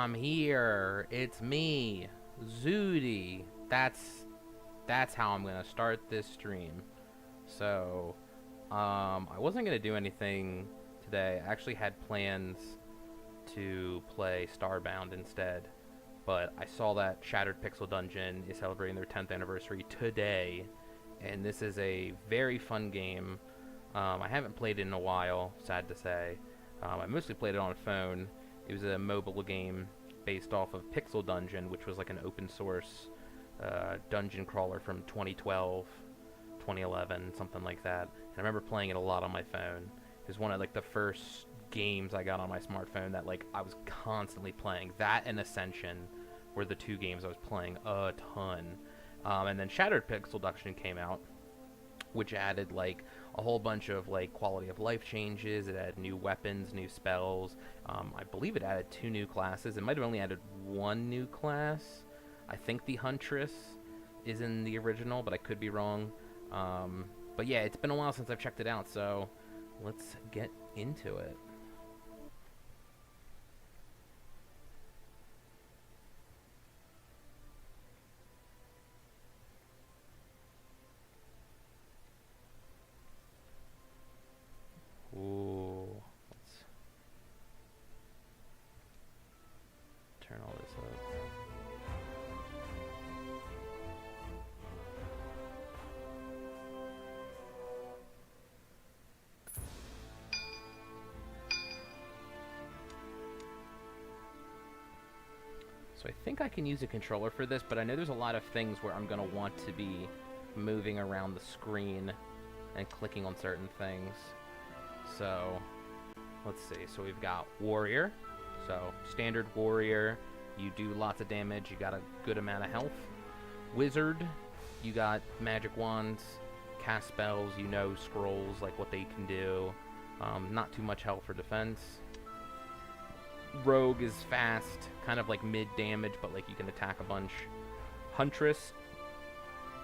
I'm here. It's me, Zooty. That's how I'm gonna start this stream. So, I wasn't gonna do anything today. I actually had plans to play Starbound instead, but I saw that Shattered Pixel Dungeon is celebrating their 10th anniversary today, and this is a very fun game. I haven't played it in a while, sad to say. I mostly played it on a phone. It was a mobile game based off of Pixel Dungeon, which was like an open source dungeon crawler from 2012, 2011, something like that. And I remember playing it a lot on my phone. It was one of like the first games I got on my smartphone that like I was constantly playing. That and Ascension were the two games I was playing a ton. And then Shattered Pixel Dungeon came out, which added like a whole bunch of like quality of life changes. It added new weapons, new spells. I believe it added 2 new classes. It might have only added 1 new class. I think the Huntress is in the original, but I could be wrong. But yeah, it's been a while since I've checked it out, so let's get into it. Ooh, let's turn all this up. So I think I can use a controller for this, but I know there's a lot of things where I'm going to want to be moving around the screen and clicking on certain things. So, let's see. So we've got Warrior. So, standard Warrior. You do lots of damage. You got a good amount of health. Wizard. You got magic wands, cast spells, you know scrolls, like what they can do. Not too much health for defense. Rogue is fast, kind of like mid damage, but like you can attack a bunch. Huntress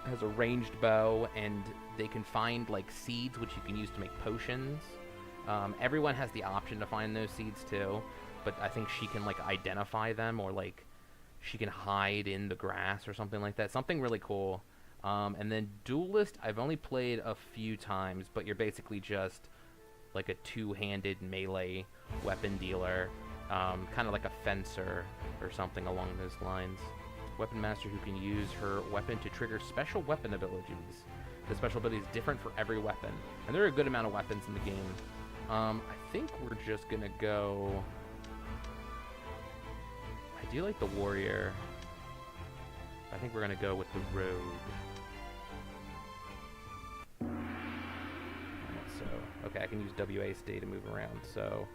has a ranged bow, and they can find like seeds which you can use to make potions. Everyone has the option to find those seeds too, but I think she can like identify them, or like she can hide in the grass or something like that. Something really cool. And then Duelist, I've only played a few times, but you're basically just like a two-handed melee weapon dealer. Kind of like a fencer or something along those lines. Weapon master who can use her weapon to trigger special weapon abilities. The special ability is different for every weapon, and there are a good amount of weapons in the game. I think we're just gonna go... I do like the Warrior. I think we're gonna go with the Rogue. Alright, so... Okay, I can use WASD to move around, so...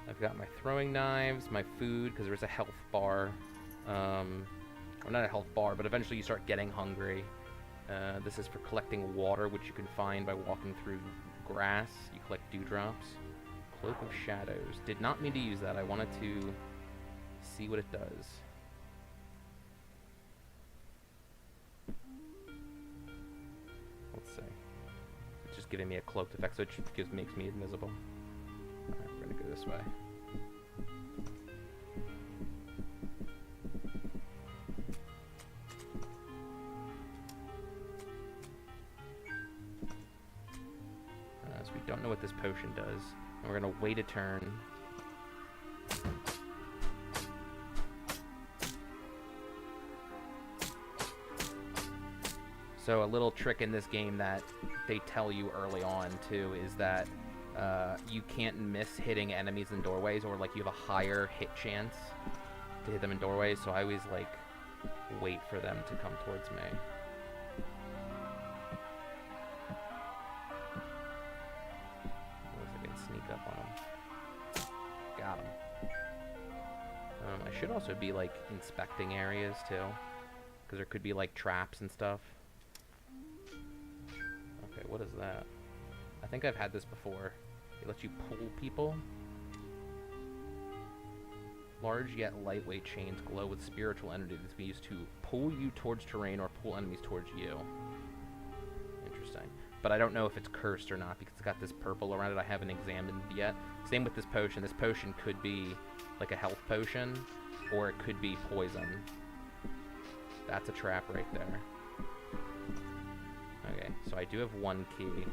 I've got my throwing knives, my food, because there's a health bar. Or not a health bar, but eventually you start getting hungry. This is for collecting water, which you can find by walking through grass. You collect dewdrops. Cloak of Shadows. Did not mean to use that. I wanted to see what it does. Let's see. It's just giving me a cloaked effect, so it makes me invisible. Alright, we're gonna go this way. So we don't know what this potion does, and we're gonna wait a turn. So a little trick in this game that they tell you early on too is that you can't miss hitting enemies in doorways, or like you have a higher hit chance to hit them in doorways, so I always like wait for them to come towards me. Unless I can sneak up on them. Got him. I should also be like inspecting areas too, because there could be like traps and stuff. Okay, what is that? I think I've had this before. It lets you pull people. Large yet lightweight chains glow with spiritual energy that's being used to pull you towards terrain or pull enemies towards you. Interesting. But I don't know if it's cursed or not because it's got this purple around it I haven't examined yet. Same with this potion. This potion could be like a health potion. or it could be poison. That's a trap right there. Okay, so I do have one key,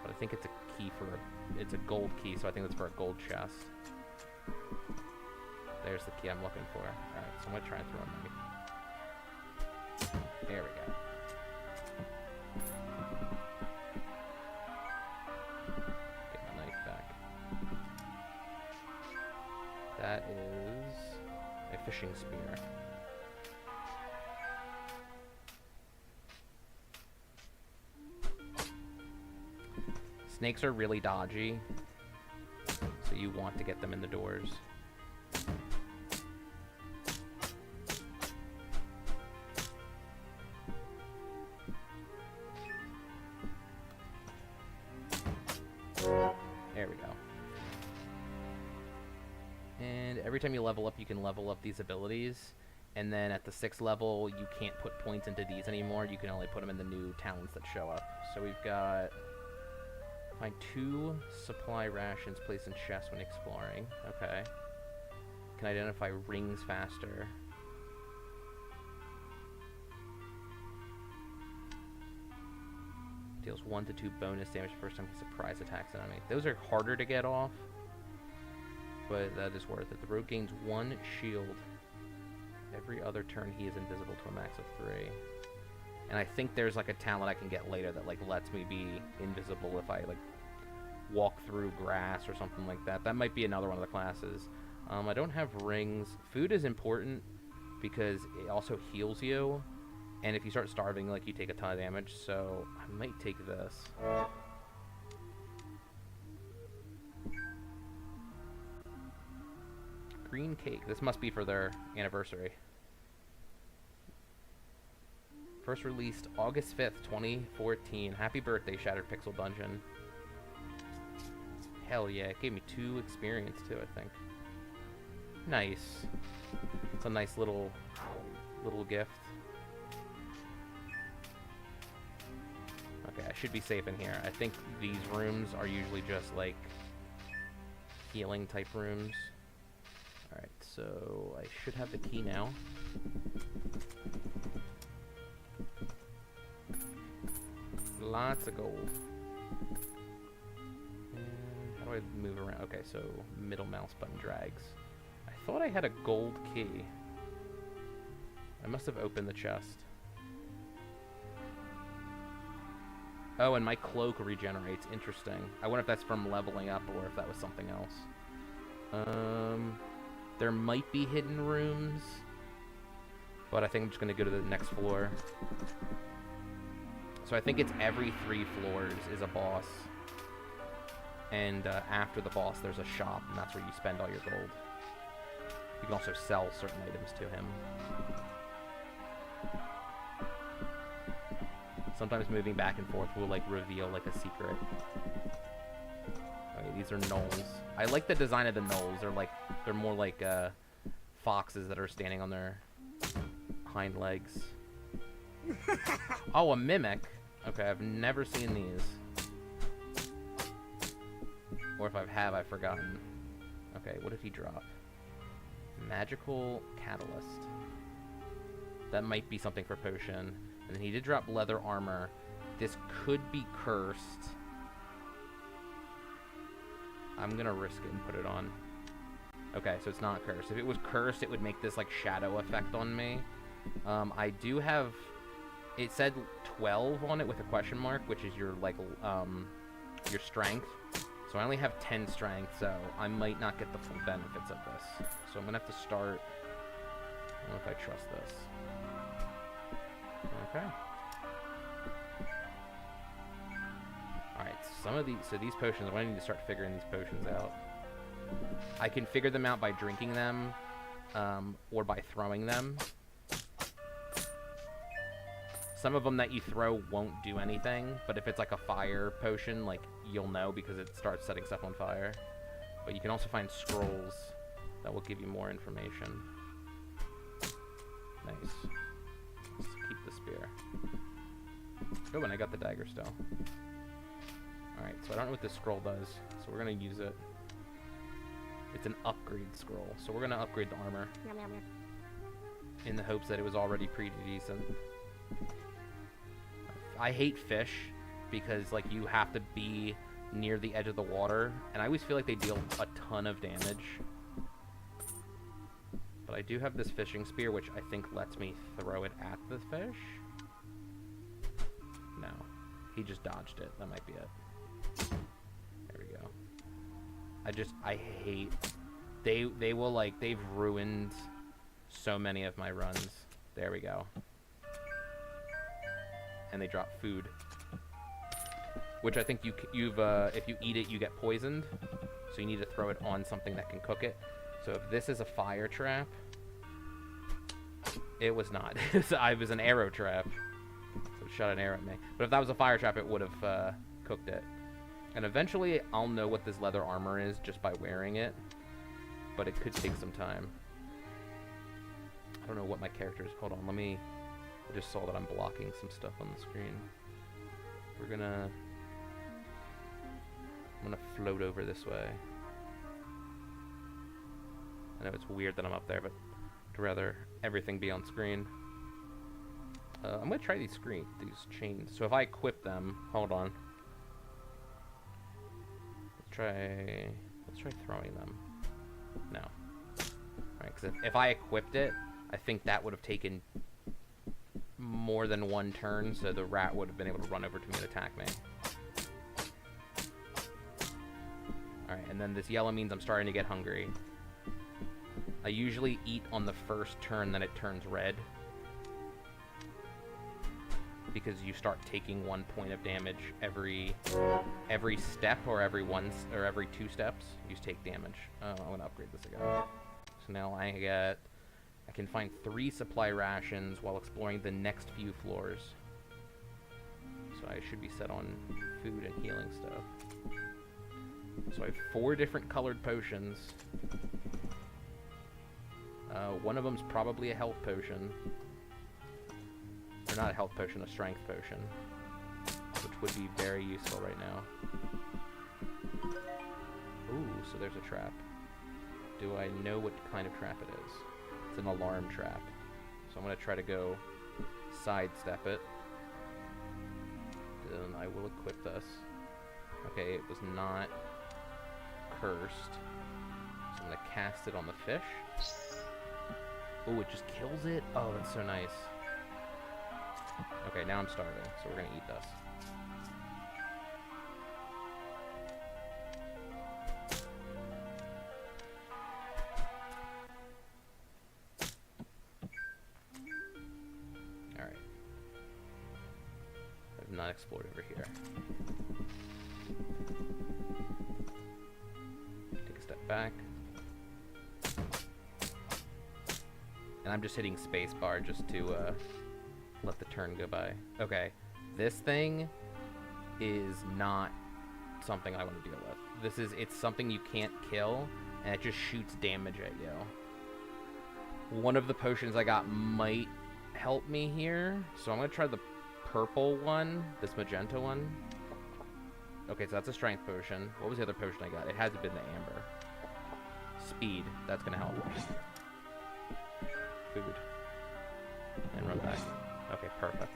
but I think it's a key for it's a gold key, so I think that's for a gold chest. There's the key I'm looking for. Alright, so I'm gonna try and throw a knife. There we go. Get my knife back. That is a fishing spear. Snakes are really dodgy, so you want to get them in the doors. There we go. And every time you level up, you can level up these abilities. And then at the 6th level, you can't put points into these anymore. You can only put them in the new talents that show up. So we've got... Find 2 supply rations placed in chests when exploring. Okay. Can identify rings faster. Deals 1 to 2 bonus damage first time he surprise attacks an enemy. Those are harder to get off, but that is worth it. The rogue gains 1 shield. Every other turn he is invisible to a max of 3. And I think there's like a talent I can get later that like lets me be invisible if I like walk through grass or something like that. That might be another one of the classes. I don't have rings. Food is important because it also heals you. And if you start starving, like, you take a ton of damage. So I might take this. Green cake. This must be for their anniversary. First released August 5th, 2014. Happy birthday, Shattered Pixel Dungeon. Hell yeah, it gave me 2 experience too, I think. Nice. It's a nice little gift. Okay, I should be safe in here. I think these rooms are usually just like healing type rooms. Alright, so I should have the key now. Lots of gold. And how do I move around? Okay, so middle mouse button drags. I thought I had a gold key. I must have opened the chest. Oh, and my cloak regenerates. Interesting. I wonder if that's from leveling up or if that was something else. There might be hidden rooms, but I think I'm just going to go to the next floor. So I think it's every 3 floors is a boss. And after the boss, there's a shop, and that's where you spend all your gold. You can also sell certain items to him. Sometimes moving back and forth will, like, reveal, like, a secret. Okay, these are gnolls. I like the design of the gnolls. They're more like, foxes that are standing on their hind legs. Oh, a mimic. Okay, I've never seen these. Or if I have, I've forgotten. Okay, what did he drop? Magical Catalyst. That might be something for potion. And then he did drop leather armor. This could be cursed. I'm gonna risk it and put it on. Okay, so it's not cursed. If it was cursed, it would make this, like, shadow effect on me. I do have... It said 12 on it with a question mark, which is your, like, your strength. So I only have 10 strength, so I might not get the full benefits of this. So I'm gonna have to start... I don't know if I trust this. Okay. Alright, some of these... So these potions, I need to start figuring these potions out. I can figure them out by drinking them, or by throwing them. Some of them that you throw won't do anything, but if it's like a fire potion, like, you'll know because it starts setting stuff on fire. But you can also find scrolls that will give you more information. Nice. Let's keep the spear. Oh, and I got the dagger still. Alright, so I don't know what this scroll does, so we're gonna use it. It's an upgrade scroll, so we're gonna upgrade the armor in the hopes that it was already pretty decent. I hate fish because like you have to be near the edge of the water, and I always feel like they deal a ton of damage. But I do have this fishing spear, which I think lets me throw it at the fish. No, he just dodged it. That might be it. There we go. I hate. They will like they've ruined so many of my runs. There we go. And they drop food, which I think you've if you eat it, you get poisoned. So you need to throw it on something that can cook it. So if this is a fire trap, it was not. It was an arrow trap. So it shot an arrow at me. But if that was a fire trap, it would have cooked it. And eventually, I'll know what this leather armor is just by wearing it. But it could take some time. I don't know what my character is. Hold on, let me... I just saw that I'm blocking some stuff on the screen. I'm gonna float over this way. I know it's weird that I'm up there, but I'd rather everything be on screen. I'm gonna try these chains. So if I equip them, hold on. Let's try throwing them. No. Alright, because if I equipped it, I think that would have taken more than one turn, so the rat would have been able to run over to me and attack me. Alright, and then this yellow means I'm starting to get hungry. I usually eat on the first turn, then it turns red. Because you start taking 1 point of damage every step, or every 2 steps. You take damage. Oh, I'm gonna upgrade this again. So now I can find 3 supply rations while exploring the next few floors. So I should be set on food and healing stuff. So I have 4 different colored potions. One of them's probably a health potion. Or not a health potion, a strength potion. Which would be very useful right now. Ooh, so there's a trap. Do I know what kind of trap it is? It's an alarm trap. So I'm going to try to go sidestep it. Then I will equip this. Okay, it was not cursed. So I'm going to cast it on the fish. Oh, it just kills it? Oh, that's so nice. Okay, now I'm starving, so we're going to eat this. Alright. I've not explored over here. Take a step back. And I'm just hitting spacebar just to let the turn go by. Okay, this thing is not something I want to deal with. It's something you can't kill, and it just shoots damage at you. One of the potions I got might help me here, so I'm going to try the purple one, this magenta one. Okay, so that's a strength potion. What was the other potion I got? It hasn't been the amber. Speed, that's going to help. Food. And run back. Okay, perfect.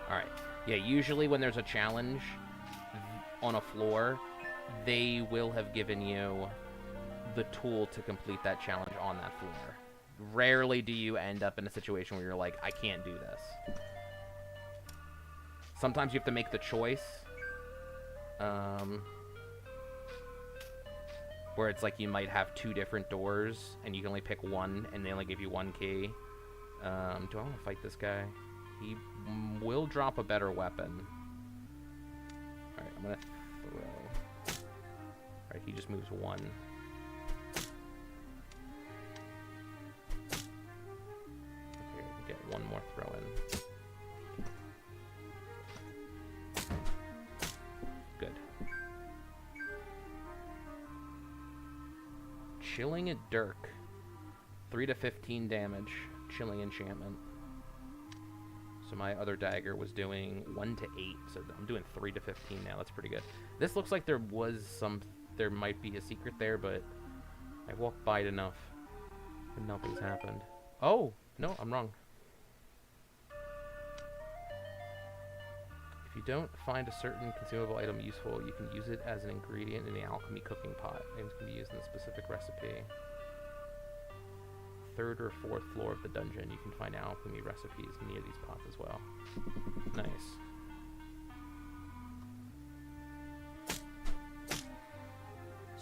Alright. Yeah, usually when there's a challenge on a floor, they will have given you the tool to complete that challenge on that floor. Rarely do you end up in a situation where you're like, I can't do this. Sometimes you have to make the choice. Where it's like you might have 2 different doors, and you can only pick one, and they only give you 1 key. Do I want to fight this guy? He will drop a better weapon. Alright, I'm going to throw. Alright, he just moves 1. Okay, we get 1 more throw in. Good. Chilling at Dirk. 3 to 15 damage. Chilling enchantment. So my other dagger was doing 1 to 8. So I'm doing 3 to 15 now. That's pretty good. This looks like there was some there might be a secret there, but I walked by it enough and nothing's happened. Oh, no, I'm wrong. If you don't find a certain consumable item useful, you can use it as an ingredient in the alchemy cooking pot. Items can be used in a specific recipe. Third or fourth floor of the dungeon, you can find alchemy recipes near these pots as well. Nice.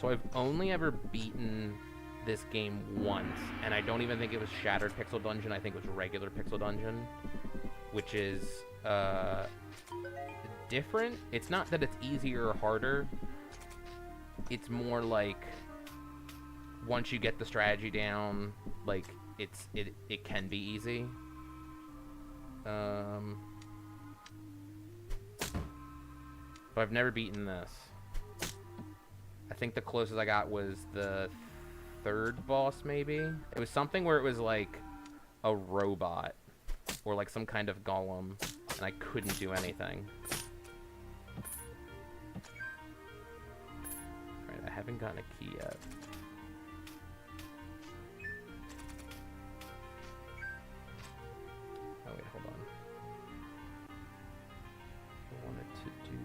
So I've only ever beaten this game once, and I don't even think it was Shattered Pixel Dungeon. I think it was regular Pixel Dungeon, which is different. It's not that it's easier or harder. It's more like once you get the strategy down, like it can be easy. But I've never beaten this. I think the closest I got was the third boss, maybe. It was something where it was like a robot or like some kind of golem, and I couldn't do anything. Alright, I haven't gotten a key yet. Oh wait, hold on. I wanted to do...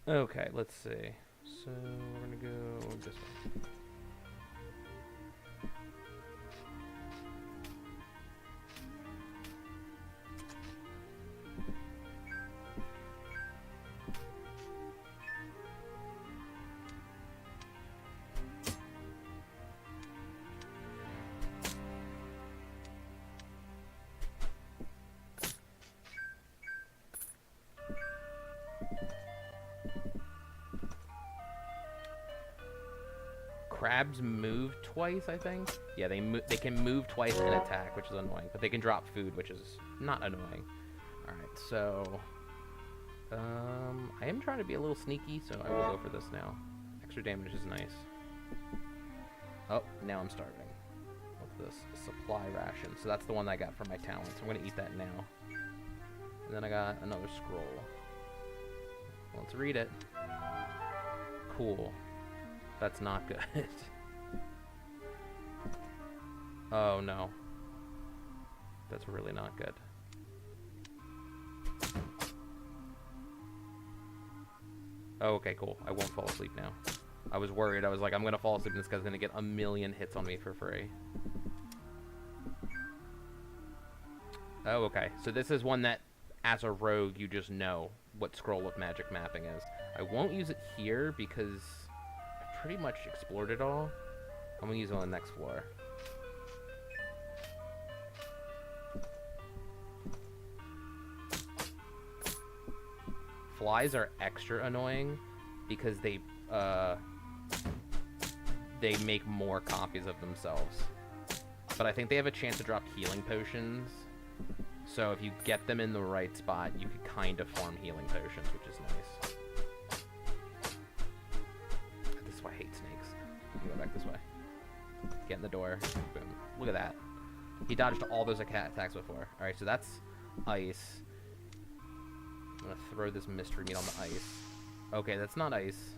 Okay, let's see. So we're gonna go this way. Crabs move twice, I think. Yeah, they can move twice and attack, which is annoying. But they can drop food, which is not annoying. All right, so I am trying to be a little sneaky, so I will go for this now. Extra damage is nice. Oh, now I'm starving. What's this? Supply ration. So that's the one I got from my talents. I'm gonna eat that now. And then I got another scroll. Let's read it. Cool. That's not good. Oh no. That's really not good. Oh, okay, cool. I won't fall asleep now. I was worried. I was like, I'm gonna fall asleep and this guy's gonna get a million hits on me for free. Oh, okay. So this is one that, as a rogue, you just know what Scroll of Magic mapping is. I won't use it here because pretty much explored it all. I'm gonna use it on the next floor. Flies are extra annoying because they make more copies of themselves. But I think they have a chance to drop healing potions. So if you get them in the right spot, you can kind of farm healing potions, which is nice. I hate snakes. Go back this way. Get in the door. Boom. Look at that. He dodged all those attacks before. Alright, so that's ice. I'm gonna throw this mystery meat on the ice. Okay, that's not ice.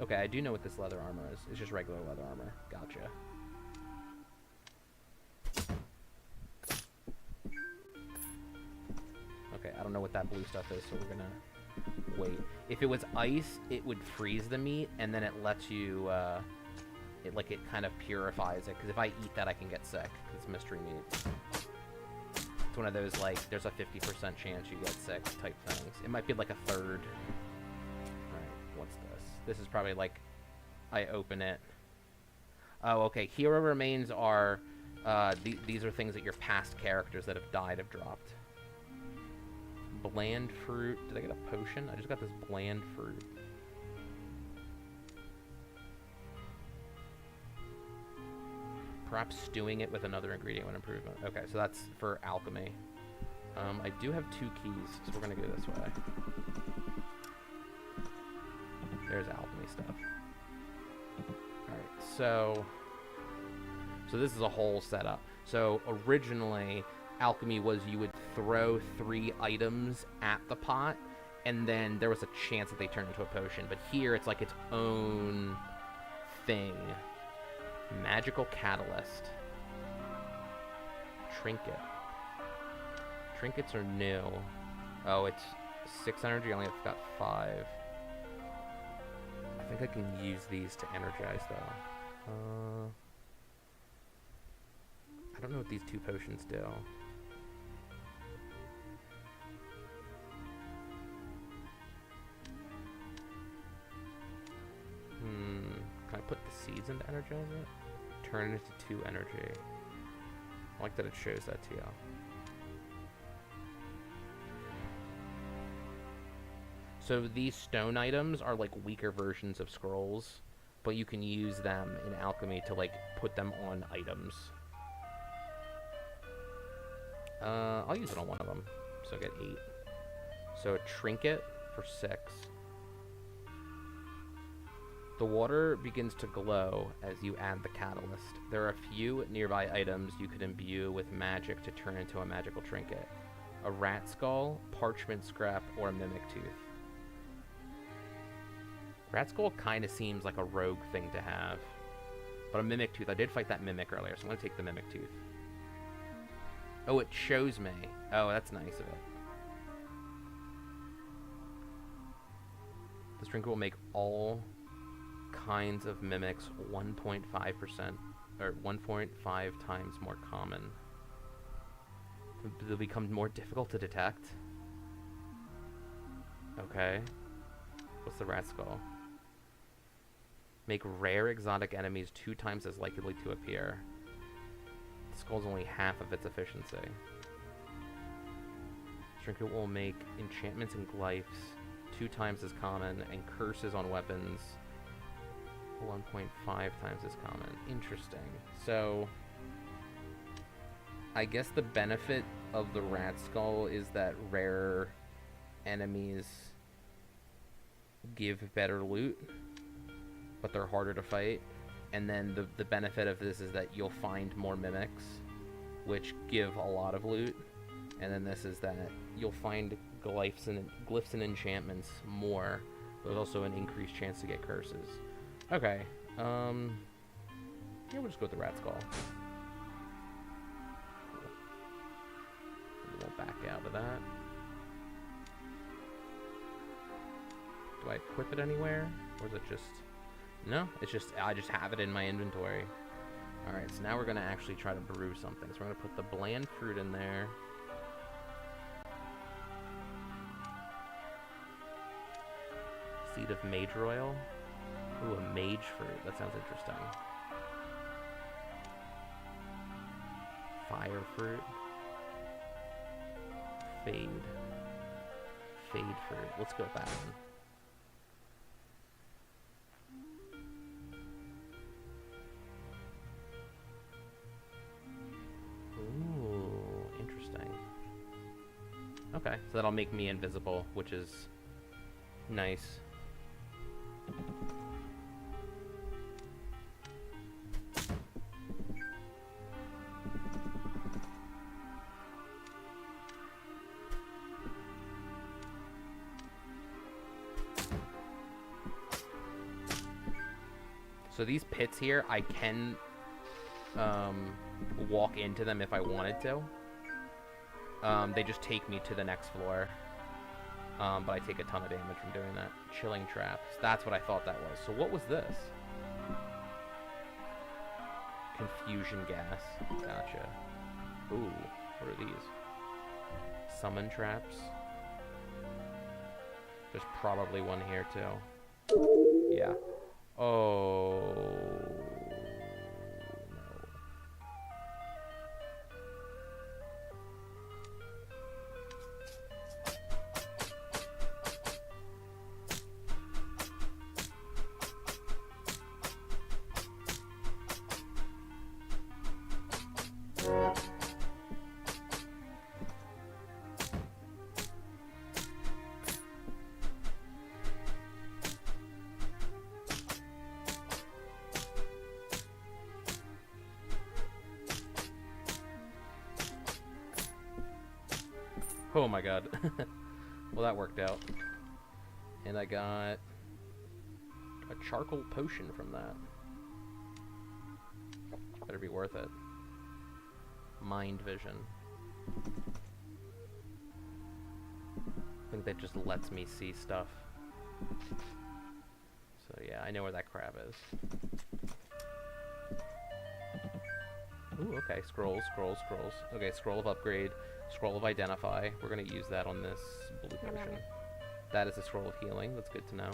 Okay, I do know what this leather armor is. It's just regular leather armor. Gotcha. Okay, I don't know what that blue stuff is, so we're gonna wait. If it was ice, it would freeze the meat, and then it lets you, it kind of purifies it. Because if I eat that, I can get sick, because it's mystery meat. It's one of those, like, there's a 50% chance you get sick type things. It might be like a third. Alright, what's this? This is probably like, I open it. Oh, okay. Hero remains are, these are things that your past characters that have died have dropped. Bland fruit. Did I get a potion? I just got this bland fruit. Perhaps stewing it with another ingredient would improve it. Okay, so that's for alchemy. I do have 2 keys, so we're gonna go this way. There's alchemy stuff. Alright, so this is a whole setup. So originally, alchemy was you would throw 3 items at the pot, and then there was a chance that they turned into a potion. But here, it's like its own thing. Magical catalyst. Trinket. Trinkets are new. Oh, it's 6 energy. I only have got 5. I think I can use these to energize, though. I don't know what these 2 potions do. Can I put the seeds in to energize it? Turn it into 2 energy. I like that it shows that to you. So these stone items are like weaker versions of scrolls, but you can use them in alchemy to like put them on items. I'll use it on one of them, so I get 8. So a trinket for 6. The water begins to glow as you add the catalyst. There are a few nearby items you could imbue with magic to turn into a magical trinket. A rat skull, parchment scrap, or a mimic tooth. Rat skull kind of seems like a rogue thing to have. But a mimic tooth, I did fight that mimic earlier, so I'm going to take the mimic tooth. Oh, it shows me. Oh, that's nice of it. This trinket will make all kinds of mimics 1.5% or 1.5 times more common. They'll become more difficult to detect. Okay. What's the rat skull? Make rare exotic enemies 2 times as likely to appear. The skull's only half of its efficiency. Trinket will make enchantments and glyphs 2 times as common, and curses on weapons 1.5 times as common. Interesting. So, I guess the benefit of the rat skull is that rare enemies give better loot, but they're harder to fight. And then the benefit of this is that you'll find more mimics, which give a lot of loot. And then this is that you'll find glyphs and enchantments more, but there's also an increased chance to get curses. Okay, yeah, we'll just go with the rat skull. Cool. We won't back out of that. Do I equip it anywhere? Or is it just... No, it's just, I just have it in my inventory. Alright, so now we're going to actually try to brew something. So we're going to put the bland fruit in there. Seed of mage royal. Ooh, a mage fruit. That sounds interesting. Fire fruit. Fade. Fade fruit. Let's go with that one. Ooh, interesting. Okay, so that'll make me invisible, which is nice. So these pits here, I can walk into them if I wanted to. They just take me to the next floor. But I take a ton of damage from doing that. Chilling traps. That's what I thought that was. So what was this? Confusion gas. Gotcha. Ooh, what are these? Summon traps. There's probably one here too. Yeah. Oh. Oh my god. Well, that worked out. And I got a charcoal potion from that. Better be worth it. Mind vision. I think that just lets me see stuff. So yeah, I know where that crab is. Ooh, okay, scrolls. Okay, scroll of upgrade, scroll of identify. We're gonna use that on this blue potion. That is a scroll of healing, that's good to know.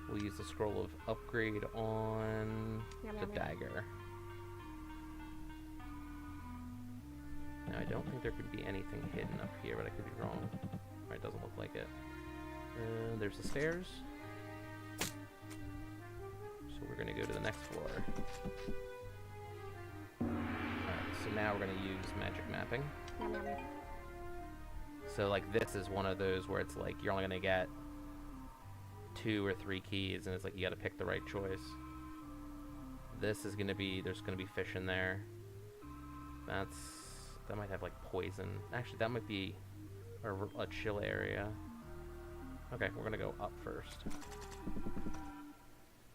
We'll use the scroll of upgrade on the dagger. Now, I don't think there could be anything hidden up here, but I could be wrong. Alright, doesn't look like it. There's the stairs. So we're gonna go to the next floor. So now we're going to use magic mapping. So like this is one of those where it's like you're only going to get 2 or 3 keys and it's like you got to pick the right choice. This is going to be, there's going to be fish in there. That might have like poison. Actually, that might be a chill area. Okay, we're going to go up first.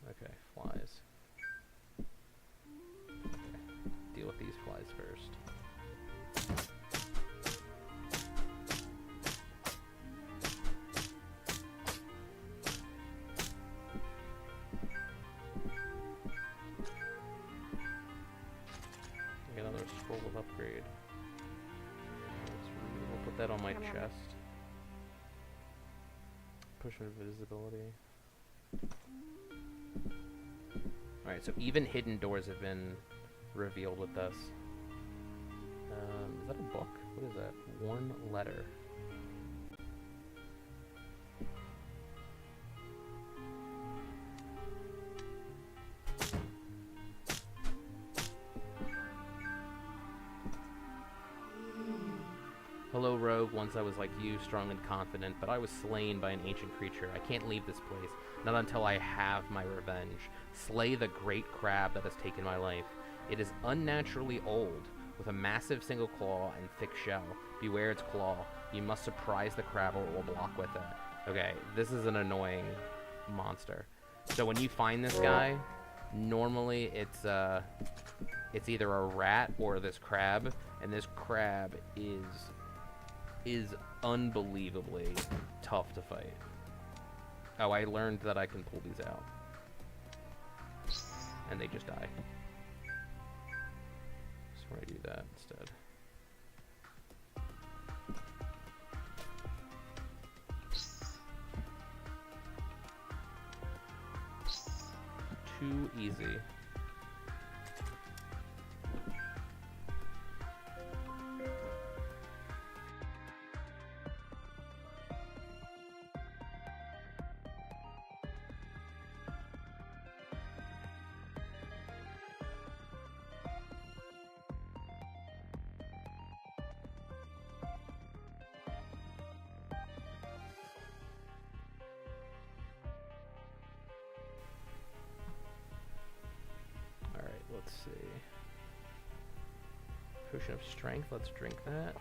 Okay, flies. Deal with these flies first. Get another scroll of upgrade. We'll put that on my chest. Push invisibility. Alright, so even hidden doors have been revealed with this. Is that a book? What is that? One letter. Hello, rogue. Once I was like you, strong and confident, but I was slain by an ancient creature. I can't leave this place, not until I have my revenge. Slay the great crab that has taken my life. It is unnaturally old, with a massive single claw and thick shell. Beware its claw. You must surprise the crab or it will block with it. Okay, this is an annoying monster. So when you find this guy, normally it's either a rat or this crab, and this crab is unbelievably tough to fight. Oh, I learned that I can pull these out. And they just die. So we're gonna do that instead. Too easy. Let's see. Potion of strength, let's drink that.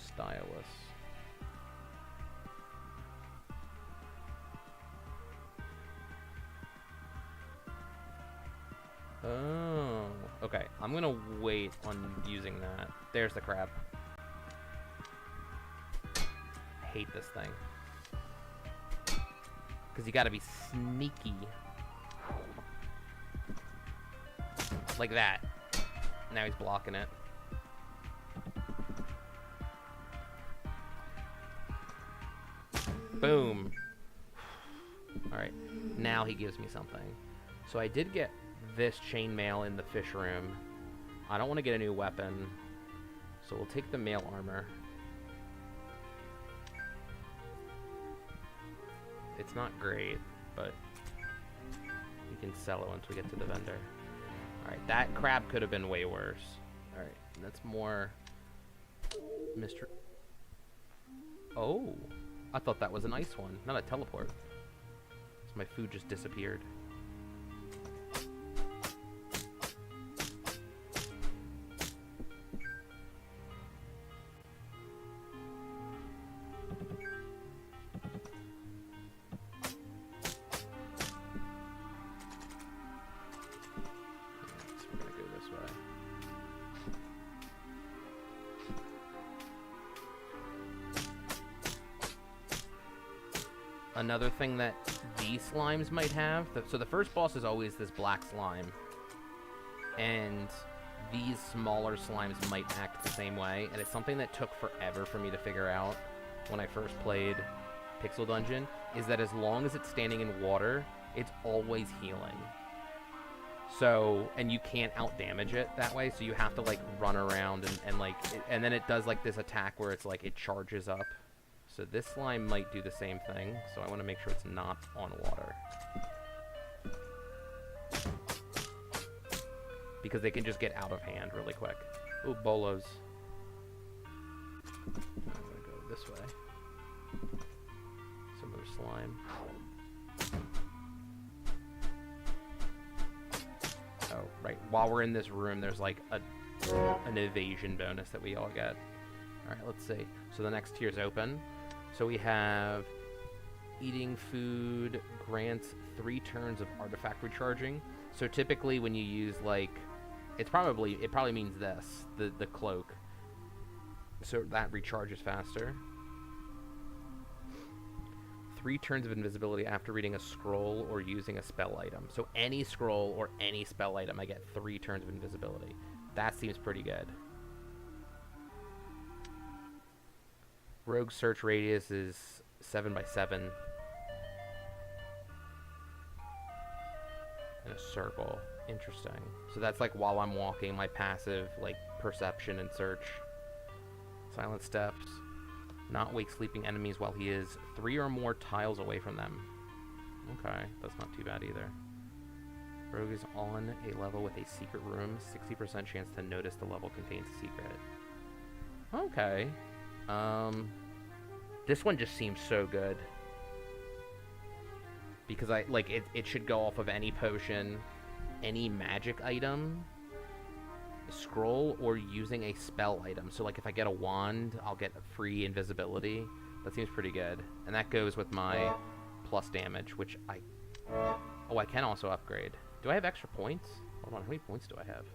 Stylus. I'm gonna wait on using that. There's the crab. I hate this thing. Because you gotta be sneaky. Like that. Now he's blocking it. Boom. Alright. Now he gives me something. So I did get this chainmail in the fish room. I don't want to get a new weapon. So we'll take the mail armor. It's not great, but we can sell it once we get to the vendor. Alright, that crab could have been way worse. Alright, that's more... Mr. Oh, I thought that was an ice one, not a teleport. So my food just disappeared. Another thing that these slimes might have, so the first boss is always this black slime, and these smaller slimes might act the same way, and it's something that took forever for me to figure out when I first played Pixel Dungeon, is that as long as it's standing in water, it's always healing. So, and you can't out-damage it that way, so you have to, like, run around and like, and then it does, like, this attack where it's, like, it charges up. So this slime might do the same thing, so I want to make sure it's not on water. Because they can just get out of hand really quick. Ooh, bolos. I'm gonna go this way. Some other slime. Oh, right. While we're in this room, there's like an evasion bonus that we all get. Alright, let's see. So the next tier's open. So we have eating food grants 3 turns of artifact recharging. So typically when you use like, it probably means this, the cloak. So that recharges faster. 3 turns of invisibility after reading a scroll or using a spell item. So any scroll or any spell item, I get 3 turns of invisibility. That seems pretty good. Rogue search radius is 7 by 7. In a circle. Interesting. So that's like while I'm walking, my passive, like, perception and search. Silent steps. Not wake sleeping enemies while he is 3 or more tiles away from them. Okay, that's not too bad either. Rogue is on a level with a secret room. 60% chance to notice the level contains a secret. Okay. This one just seems so good. Because it should go off of any potion, any magic item, scroll, or using a spell item. So like if I get a wand, I'll get a free invisibility. That seems pretty good. And that goes with my plus damage, which oh, I can also upgrade. Do I have extra points? Hold on, how many points do I have?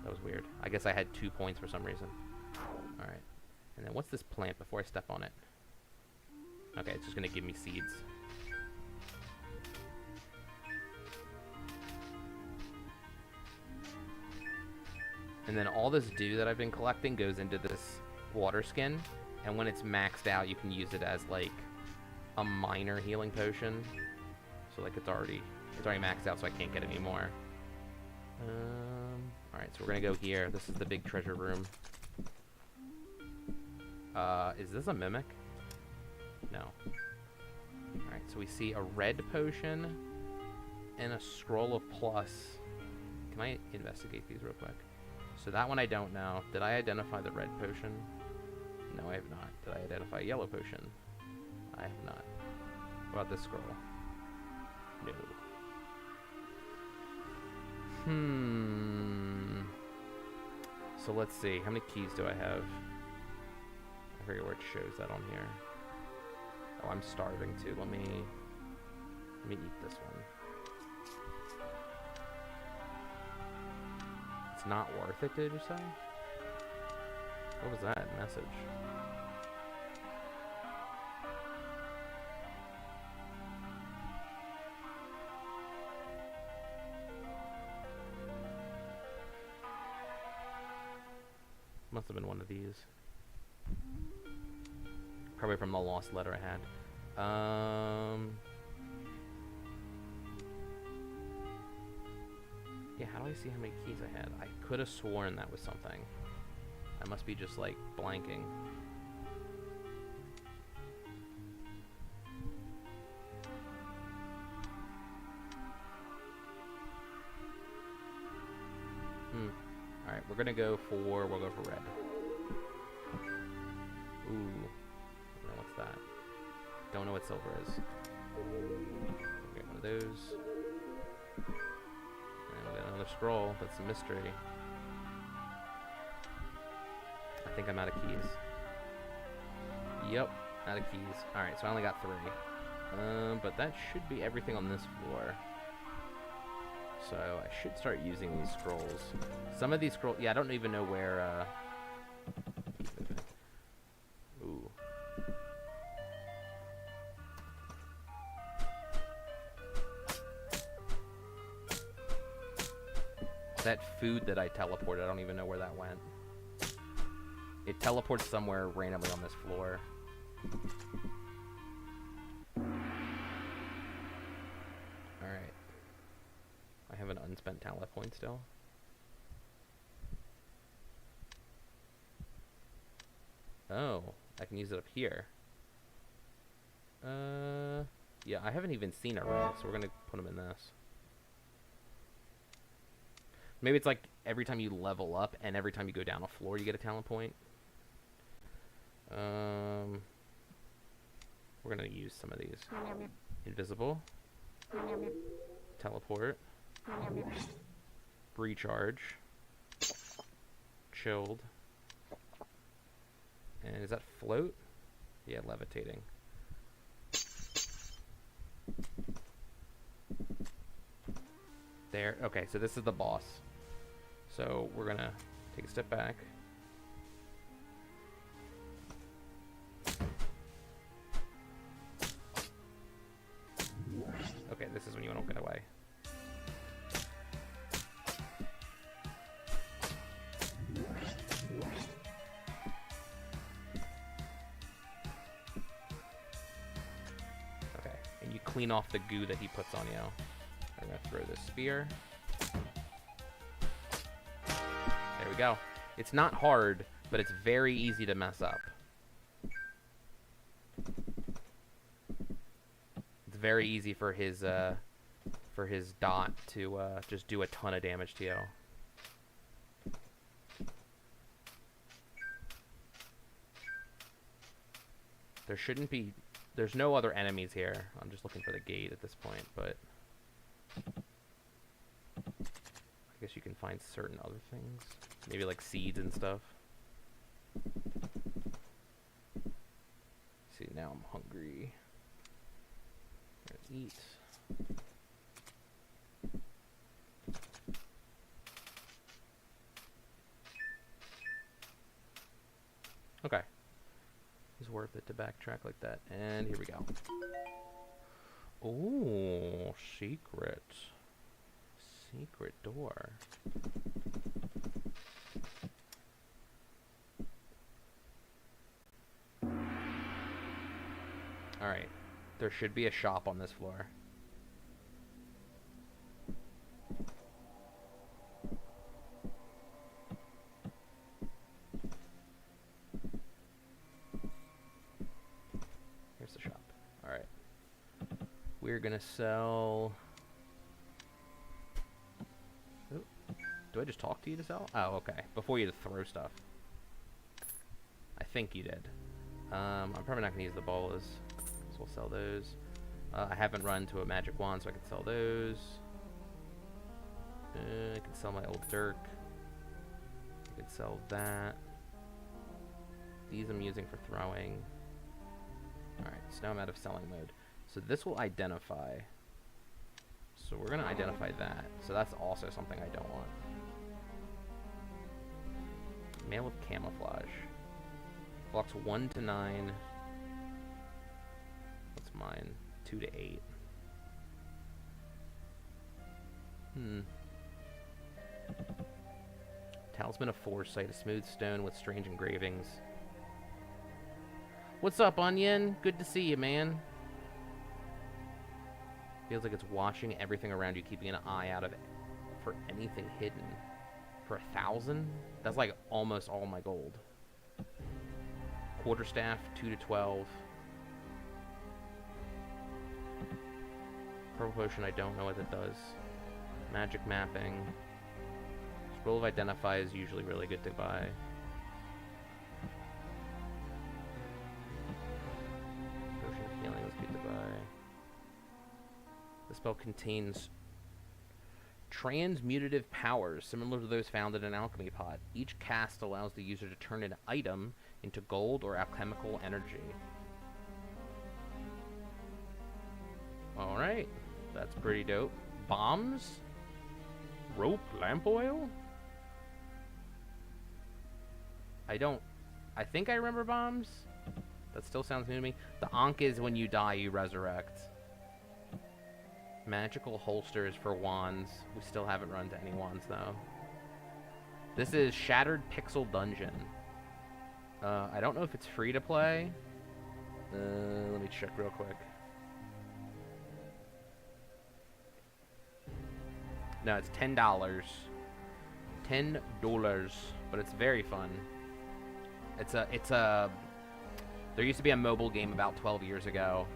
That was weird. I guess I had 2 points for some reason. Alright. And then what's this plant before I step on it? Okay, it's just going to give me seeds. And then all this dew that I've been collecting goes into this water skin. And when it's maxed out, you can use it as, like, a minor healing potion. So, like, it's already maxed out, so I can't get any more. Alright, so we're going to go here. This is the big treasure room. Is this a mimic? No. Alright, so we see a red potion and a scroll of plus. Can I investigate these real quick? So that one I don't know. Did I identify the red potion? No, I have not. Did I identify a yellow potion? I have not. What about this scroll? No. So let's see. How many keys do I have? I forget where it shows that on here. Oh, I'm starving too. Let me eat this one. It's not worth it, did you say? What was that message? Must have been one of these. Probably from the lost letter I had. Yeah, how do I see how many keys I had? I could have sworn that was something. I must be just, like, blanking. Alright, we'll go for red. Ooh. What's that? Don't know what silver is. Get one of those. And we'll get another scroll. That's a mystery. I think I'm out of keys. Yep, out of keys. Alright, so I only got 3. But that should be everything on this floor. So I should start using these scrolls. Some of these scrolls... Yeah, I don't even know where... Ooh. That food that I teleported, I don't even know where that went. It teleports somewhere randomly on this floor. Alright. I have an unspent talent point still. Oh, I can use it up here. Yeah, I haven't even seen a ring, so we're gonna put them in this. Maybe it's like every time you level up and every time you go down a floor you get a talent point. We're gonna use some of these. Invisible. Teleport. Recharge. Chilled. And is that float? Yeah, levitating. There. Okay, so this is the boss. So we're gonna take a step back. Okay, this is when you want to get away. Okay, and you clean off the goo that he puts on you. I'm gonna throw this spear. There we go. It's not hard, but it's very easy to mess up. It's very easy for his dot to just do a ton of damage to you. There shouldn't be... There's no other enemies here. I'm just looking for the gate at this point, but... I guess you can find certain other things. Maybe like seeds and stuff. See, now I'm hungry. I'm gonna eat. Okay. It's worth it to backtrack like that. And here we go. Oh, secret. Secret door. Alright. There should be a shop on this floor. Here's the shop. Alright. We're gonna sell... Ooh. Do I just talk to you to sell? Oh, okay. Before you throw stuff. I think you did. I'm probably not gonna use the bolas. So we'll sell those. I haven't run to a magic wand, so I can sell those. I can sell my old dirk. I can sell that. These I'm using for throwing. Alright, so now I'm out of selling mode. So this will identify. So we're going to identify that. So that's also something I don't want. Man with camouflage. Blocks 1 to 9. What's mine? 2 to 8. Talisman of Foresight, a smooth stone with strange engravings. What's up, Onion? Good to see you, man. Feels like it's watching everything around you, keeping an eye out of it for anything hidden. For 1,000? That's like almost all my gold. Quarterstaff, 2 to 12. Purple potion, I don't know what it does. Magic mapping. Scroll of Identify is usually really good to buy. Potion of Healing is good to buy. The spell contains transmutative powers, similar to those found in an alchemy pot. Each cast allows the user to turn an item into gold or alchemical energy. Alright, that's pretty dope. Bombs? Rope? Lamp oil? I think I remember bombs. That still sounds new to me. The Ankh is when you die, you resurrect. Magical holsters for wands. We still haven't run to any wands, though. This is Shattered Pixel Dungeon. I don't know if it's free to play. Let me check real quick. No, it's $10. $10, but it's very fun. There used to be a mobile game about 12 years ago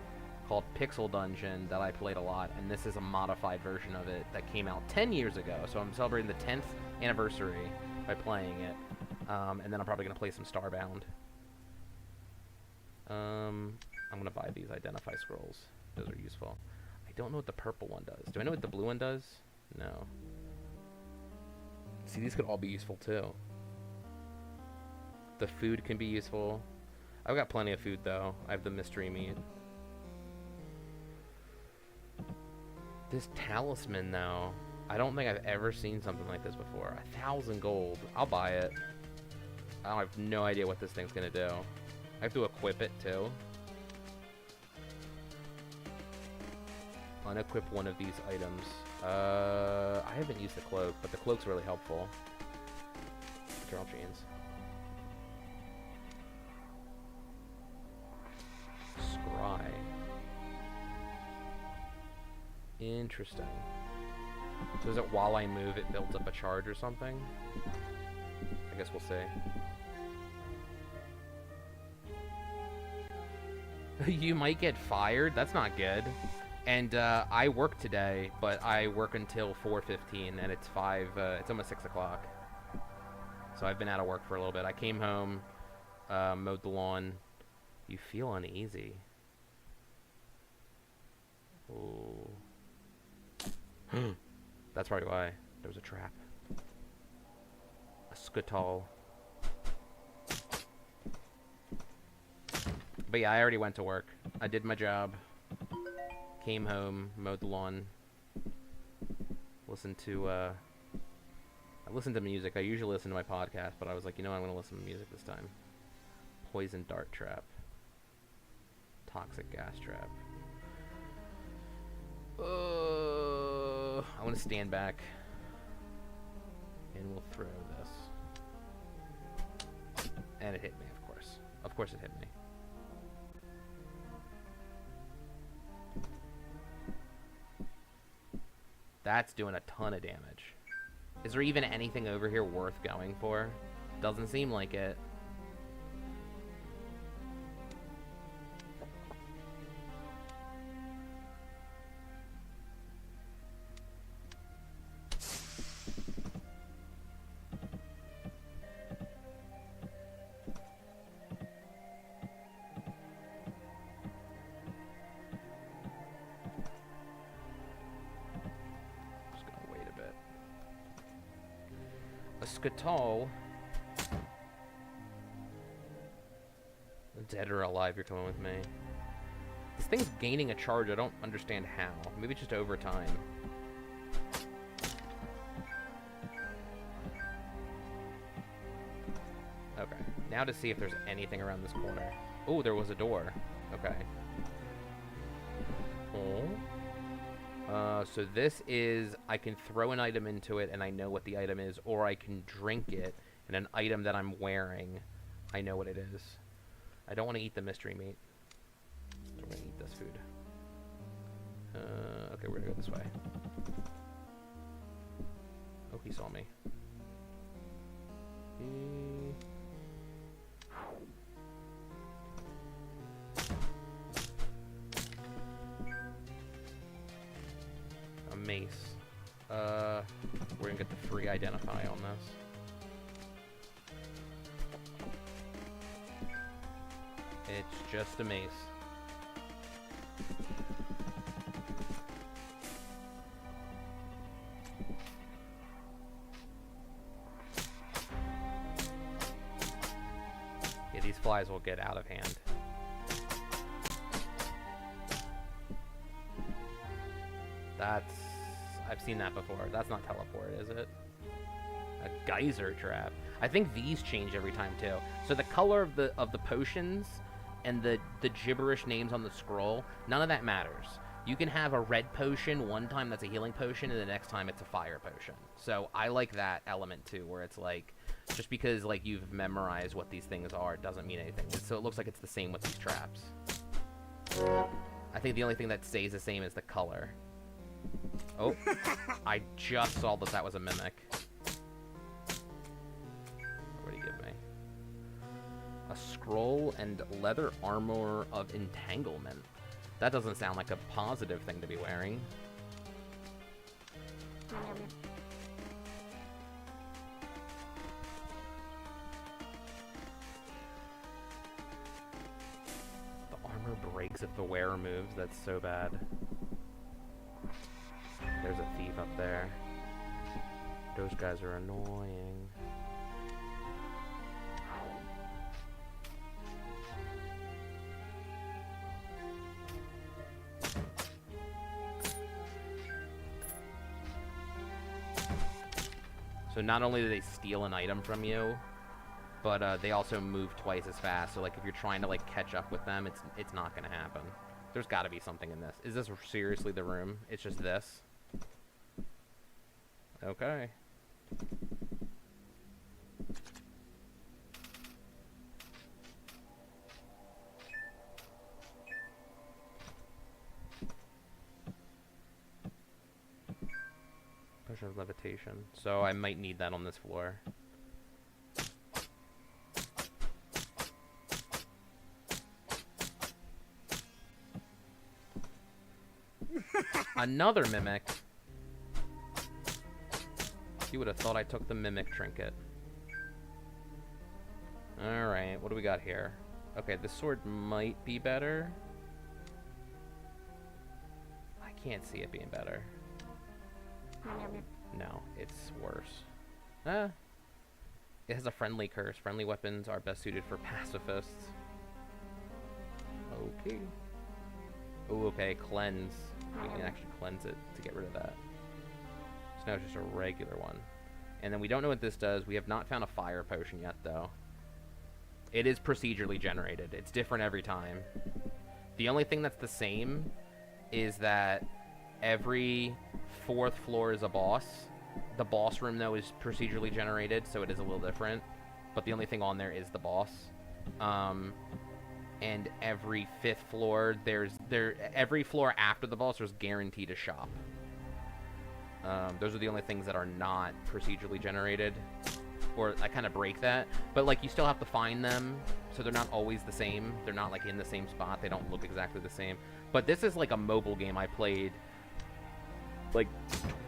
called Pixel Dungeon that I played a lot, and this is a modified version of it that came out 10 years ago. So I'm celebrating the 10th anniversary by playing it, and then I'm probably going to play some Starbound. I'm going to buy these Identify Scrolls. Those are useful. I don't know what the purple one does. Do I know what the blue one does? No. See, these could all be useful, too. The food can be useful. I've got plenty of food, though. I have the mystery meat. This talisman, though, I don't think I've ever seen something like this before. 1,000 gold. I'll buy it. I have no idea what this thing's gonna do. I have to equip it, too. Unequip one of these items. I haven't used the cloak, but the cloak's really helpful. Eternal chains. Scry. Interesting. So is it while I move, it builds up a charge or something? I guess we'll see. You might get fired? That's not good. And I work today, but I work until 4:15, and it's it's almost 6 o'clock. So I've been out of work for a little bit. I came home, mowed the lawn. You feel uneasy. Ooh. That's probably why. There was a trap. A Skutal. But yeah, I already went to work. I did my job. Came home, mowed the lawn. Listened to, I listened to music. I usually listen to my podcast, but I was like, you know what, I'm going to listen to music this time. Poison dart trap. Toxic gas trap. I want to stand back. And we'll throw this. And it hit me, of course. Of course it hit me. That's doing a ton of damage. Is there even anything over here worth going for? Doesn't seem like it. Skutal. Dead or alive, you're coming with me. This thing's gaining a charge. I don't understand how. Maybe just over time. Now to see if there's anything around this corner. Oh, there was a door. Okay. Oh. So this is, I can throw an item into it and I know what the item is, or I can drink it and an item that I'm wearing, I know what it is. I don't want to eat the mystery meat. So we're going to eat this food. Okay, we're going to go this way. Oh, he saw me. A mace. We're gonna get the free identify on this. It's just a mace. Yeah, these flies will get out of hand. That's... I've seen that before. That's not teleport, is it? A geyser trap. I think these change every time too. So the color of the potions and the gibberish names on the scroll, none of that matters. You can have a red potion one time that's a healing potion, and the next time it's a fire potion. So I like that element too, where it's like, just because like you've memorized what these things are doesn't mean anything. So it looks like it's the same with these traps. I think the only thing that stays the same is the color. Oh, I just saw that that was a mimic. What did he give me? A scroll and leather armor of entanglement. That doesn't sound like a positive thing to be wearing. The armor breaks if the wearer moves. That's so bad. There's a thief up there. Those guys are annoying. So not only do they steal an item from you, but they also move twice as fast. So like if you're trying to like catch up with them, it's not gonna happen. There's got to be something in this. Is this seriously the room? It's just this? Okay. Potion of levitation. So I might need that on this floor. Another mimic. You would have thought I took the mimic trinket. Alright, what do we got here? Okay, this sword might be better. I can't see it being better. No, it's worse. It has a friendly curse. Friendly weapons are best suited for pacifists. Okay. Oh, okay, cleanse. We can actually cleanse it to get rid of that. So now it's just a regular one. And then we don't know what this does. We have not found a fire potion yet, though. It is procedurally generated. It's different every time. The only thing that's the same is that every 4th floor is a boss. The boss room, though, is procedurally generated, so it is a little different. But the only thing on there is the boss. And every 5th floor, every floor after the boss, there's guaranteed a shop. Those are the only things that are not procedurally generated. Or I kind of break that. But, like, you still have to find them, so they're not always the same. They're not, like, in the same spot. They don't look exactly the same. But this is, like, a mobile game I played, like,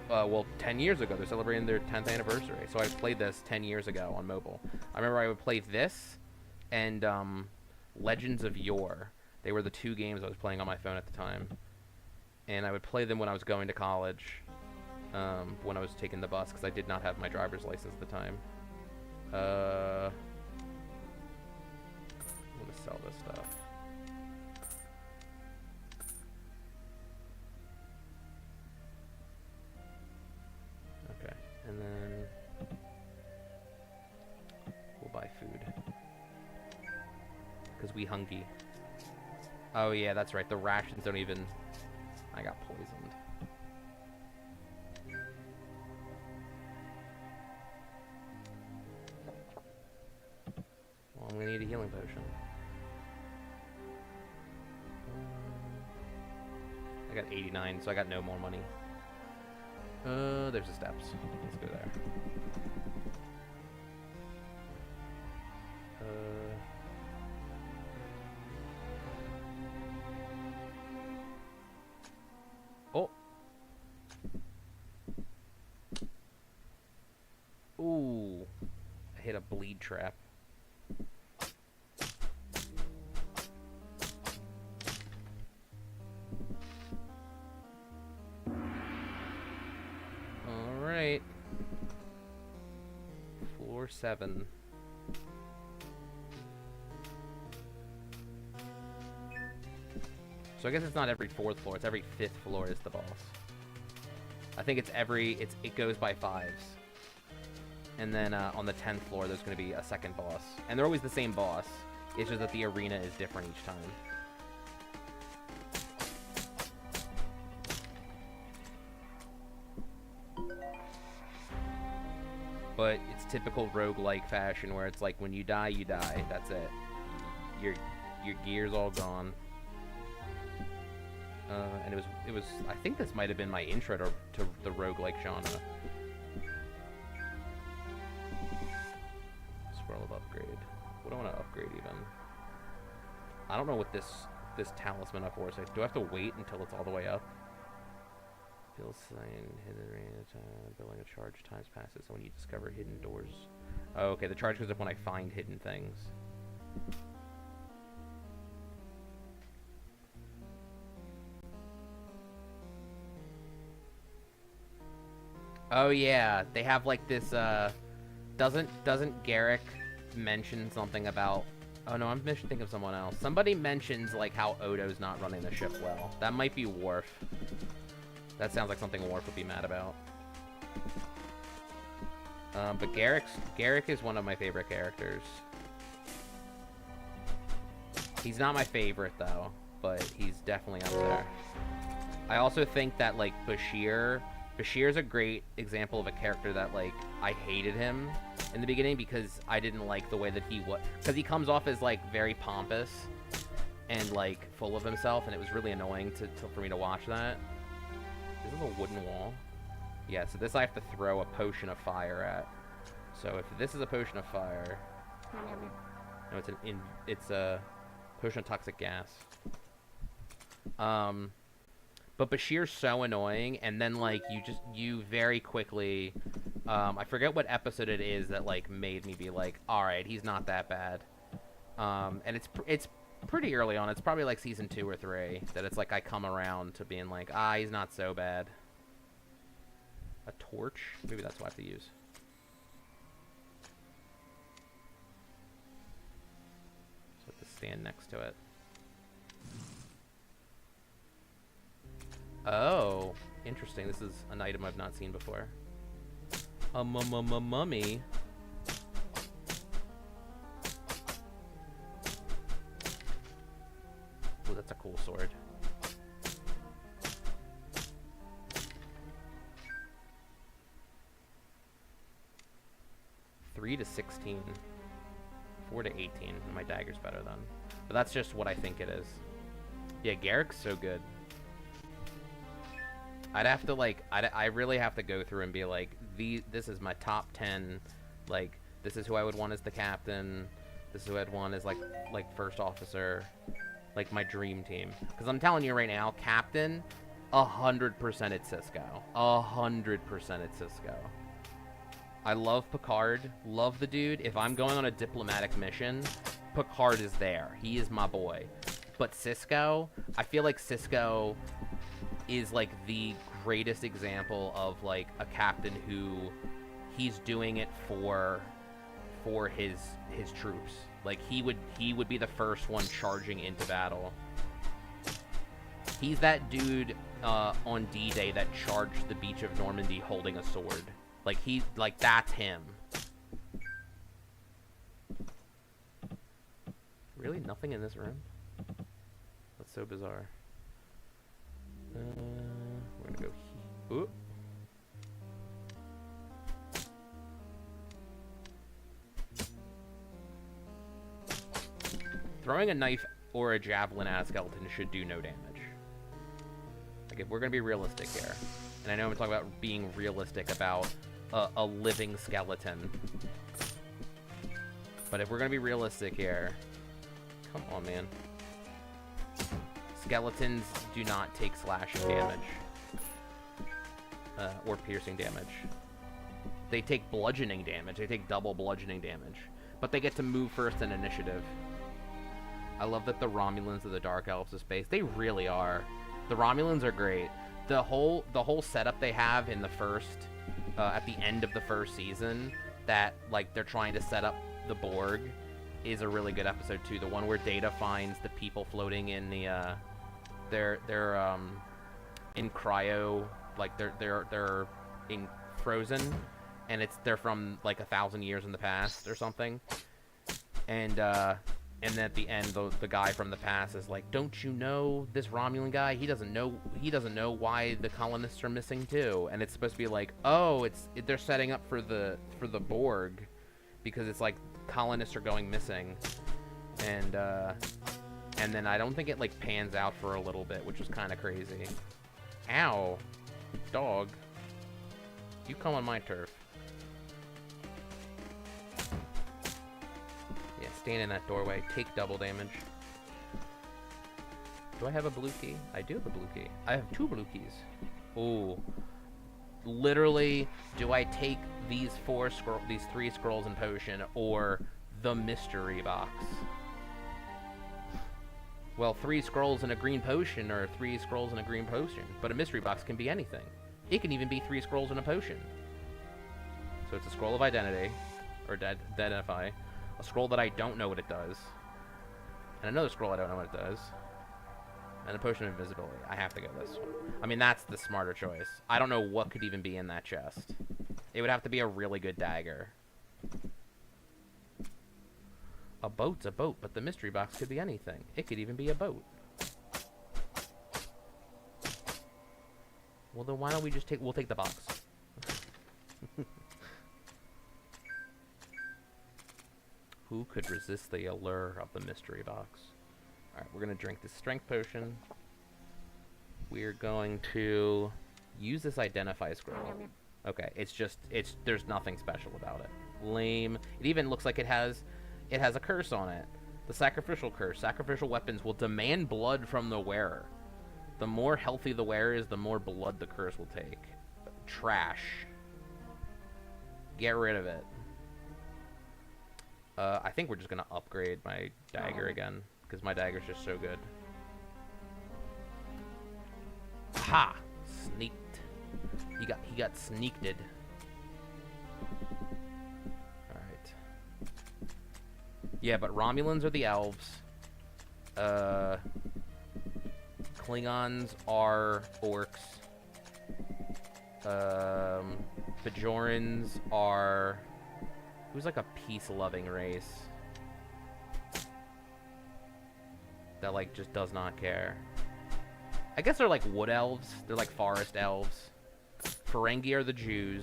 well, 10 years ago. They're celebrating their 10th anniversary. So I played this 10 years ago on mobile. I remember I would play this and Legends of Yore. They were the 2 games I was playing on my phone at the time. And I would play them when I was going to college, when I was taking the bus, because I did not have my driver's license at the time. I'm going to sell this stuff. Okay, and then we'll buy food. we hunky. Oh yeah, that's right. The rations don't even... I got poisoned. Well, I'm gonna need a healing potion. I got 89, so I got no more money. There's the steps. Let's go there. Oh. Ooh. I hit a bleed trap. Alright. Floor 7. So I guess it's not every 4th floor, it's every 5th floor is the boss. I think it's it goes by 5s. And then on the 10th floor there's going to be a second boss. And they're always the same boss. It's just that the arena is different each time. But it's typical roguelike fashion where it's like when you die, you die. That's it. Your gear's all gone. And it was I think this might have been my intro to the roguelike genre. Scroll of upgrade. What do I want to upgrade even? I don't know what this talisman up for. So do I have to wait until it's all the way up? Build sign, hidden range, building a charge, times passes when you discover hidden doors. Oh, okay, the charge goes up when I find hidden things. Oh yeah, they have like this, doesn't Garrick mention something about... Oh no, I'm thinking of someone else. Somebody mentions like how Odo's not running the ship well. That might be Worf. That sounds like something Worf would be mad about. But Garrick is one of my favorite characters. He's not my favorite though, but he's definitely up there. I also think that like Bashir's a great example of a character that, like, I hated him in the beginning because I didn't like the way that he was. Because he comes off as, like, very pompous and, like, full of himself, and it was really annoying for me to watch that. Is this a wooden wall? Yeah, so this I have to throw a potion of fire at. So if this is a potion of fire... No, it's a potion of toxic gas. But Bashir's so annoying, and then, like, you very quickly, I forget what episode it is that, like, made me be like, alright, he's not that bad. And it's pretty early on, it's probably, like, season 2 or 3, that it's like I come around to being like, he's not so bad. A torch? Maybe that's what I have to use. So I have to stand next to it. Oh, interesting. This is an item I've not seen before. A mummy. Oh, that's a cool sword. $3 to 16. 4 to 18. My dagger's better then. But that's just what I think it is. Yeah, Garrick's so good. I'd have to, like, I really have to go through and be like, this is my top 10, like, this is who I would want as the captain, this is who I'd want as, like first officer, like, my dream team. Because I'm telling you right now, captain, 100% it's Sisko. 100% it's Sisko. I love Picard, love the dude. If I'm going on a diplomatic mission, Picard is there. He is my boy. But Sisko, I feel like Sisko is like the greatest example of like a captain who he's doing it for his troops. Like he would be the first one charging into battle. He's that dude on D-Day that charged the beach of Normandy holding a sword. Like that's him. Really? Nothing in this room? That's so bizarre. We're gonna go Ooh. Throwing a knife or a javelin at a skeleton should do no damage. Like, if we're gonna be realistic here, and I know I'm talking about being realistic about a living skeleton, but if we're gonna be realistic here, come on, man. Skeletons do not take slashing damage. Or piercing damage. They take bludgeoning damage. They take double bludgeoning damage. But they get to move first in initiative. I love that the Romulans are the Dark Elves of space. They really are. The Romulans are great. The whole setup they have in the first, at the end of the first season, that, like, they're trying to set up the Borg, is a really good episode too. The one where Data finds the people floating in the, they're in cryo, like they're in frozen, and they're from like 1,000 years in the past or something, and then at the end the guy from the past is like, don't you know this Romulan guy? He doesn't know why the colonists are missing too. And it's supposed to be like, oh, they're setting up for the Borg, because it's like colonists are going missing, and then I don't think it like pans out for a little bit, which was kind of crazy. Ow, dog, you come on my turf. Yeah, stand in that doorway, take double damage. Do I have a blue key? I do have a blue key. I have 2 blue keys. Ooh. Literally, do I take these 3 scrolls and potion, or the mystery box? Well, 3 scrolls and a green potion, or 3 scrolls and a green potion. But a mystery box can be anything. It can even be 3 scrolls and a potion. So it's a scroll of identity, or identify, a scroll that I don't know what it does, and another scroll I don't know what it does, and a potion of invisibility. I have to go this one. I mean, that's the smarter choice. I don't know what could even be in that chest. It would have to be a really good dagger. A boat's a boat, but the mystery box could be anything. It could even be a boat. Well, then why don't we just we'll take the box. Who could resist the allure of the mystery box? Alright, we're going to drink this strength potion. We're going to use this identify scroll. Okay, there's nothing special about it. Lame. It even looks like it has a curse on it. The sacrificial curse. Sacrificial weapons will demand blood from the wearer. The more healthy the wearer is, the more blood the curse will take. Trash. Get rid of it. I think we're just gonna upgrade my dagger again, because my dagger's just so good. Ha! Sneaked. He got sneaked-ed. Alright. Yeah, but Romulans are the elves. Klingons are orcs. Bajorans are... Who's like a peace-loving race that like just does not care. I guess they're like wood elves. They're like forest elves. Ferengi are the Jews.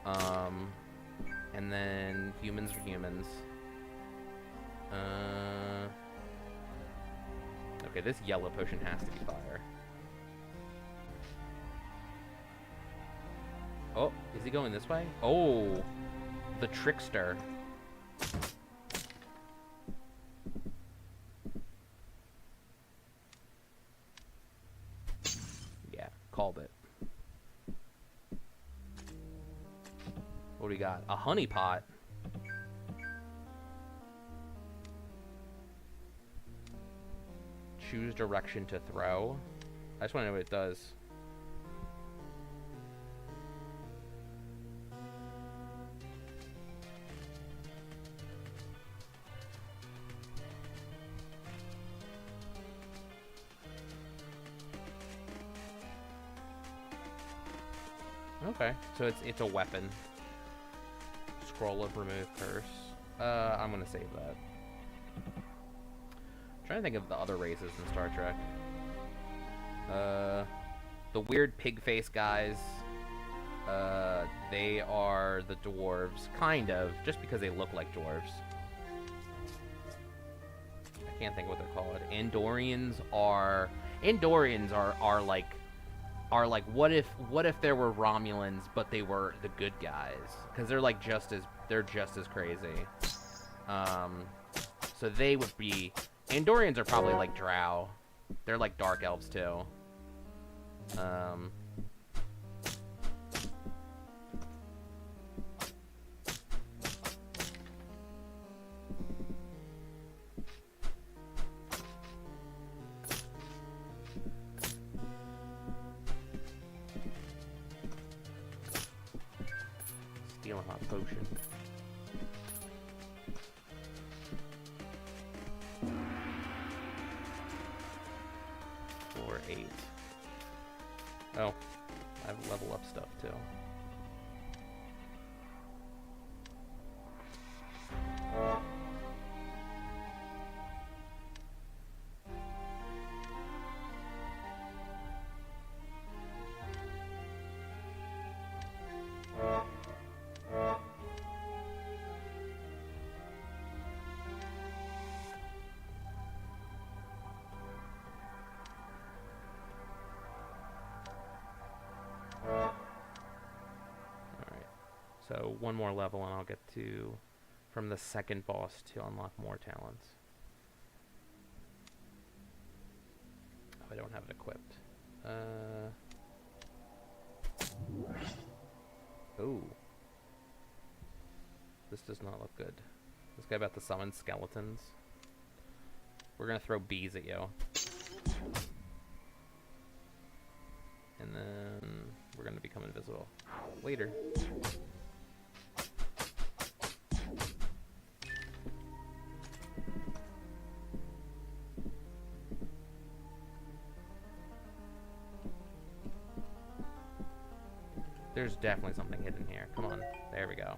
And then humans are humans. Okay, this yellow potion has to be fire. Oh, is he going this way? Oh, the trickster. Yeah, called it. What do we got? A honey pot. Choose direction to throw. I just want to know what it does. Okay, so it's a weapon. Scroll of remove curse. I'm gonna save that. I'm trying to think of the other races in Star Trek. The weird pig face guys. They are the dwarves, kind of, just because they look like dwarves. I can't think what they're called. Andorians are like what if there were Romulans but they were the good guys, because they're just as crazy. So they would be Andorians are probably like Drow. They're like dark elves too. Stealing my potion. Or 8. Oh, I have level up stuff too. So one more level and I'll get to, from the second boss, to unlock more talents. Oh, I don't have it equipped. Oh. This does not look good. This guy about to summon skeletons. We're gonna throw bees at you. And then we're gonna become invisible. Later. There's definitely something hidden here. Come on. There we go.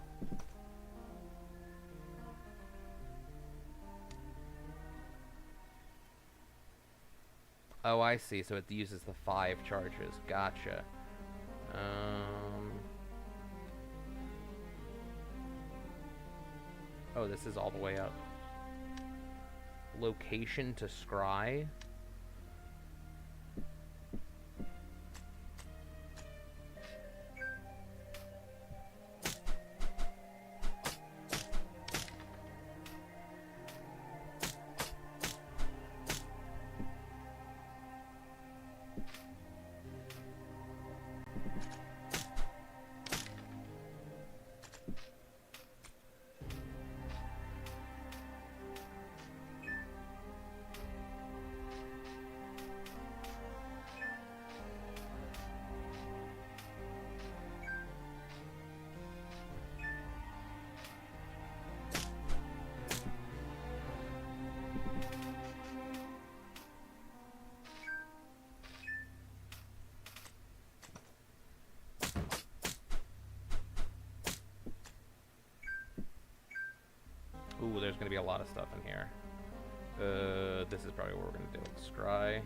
Oh, I see. So it uses the 5 charges. Gotcha. Oh, this is all the way up. Location to scry. Ooh, there's gonna be a lot of stuff in here. This is probably what we're gonna do. Scry.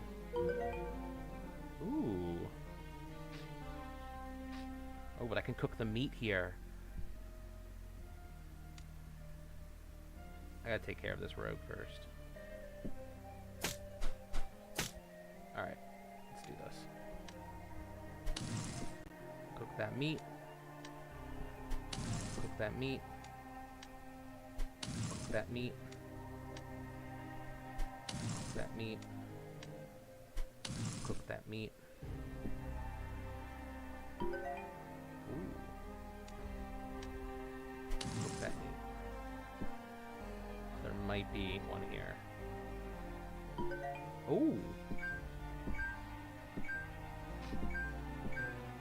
Ooh. Oh, but I can cook the meat here. I gotta take care of this rogue first. Alright, let's do this. Cook that meat. Cook that meat. Cook that meat. Cook that meat. Cook that meat. Ooh. Cook that meat. There might be one here. Ooh.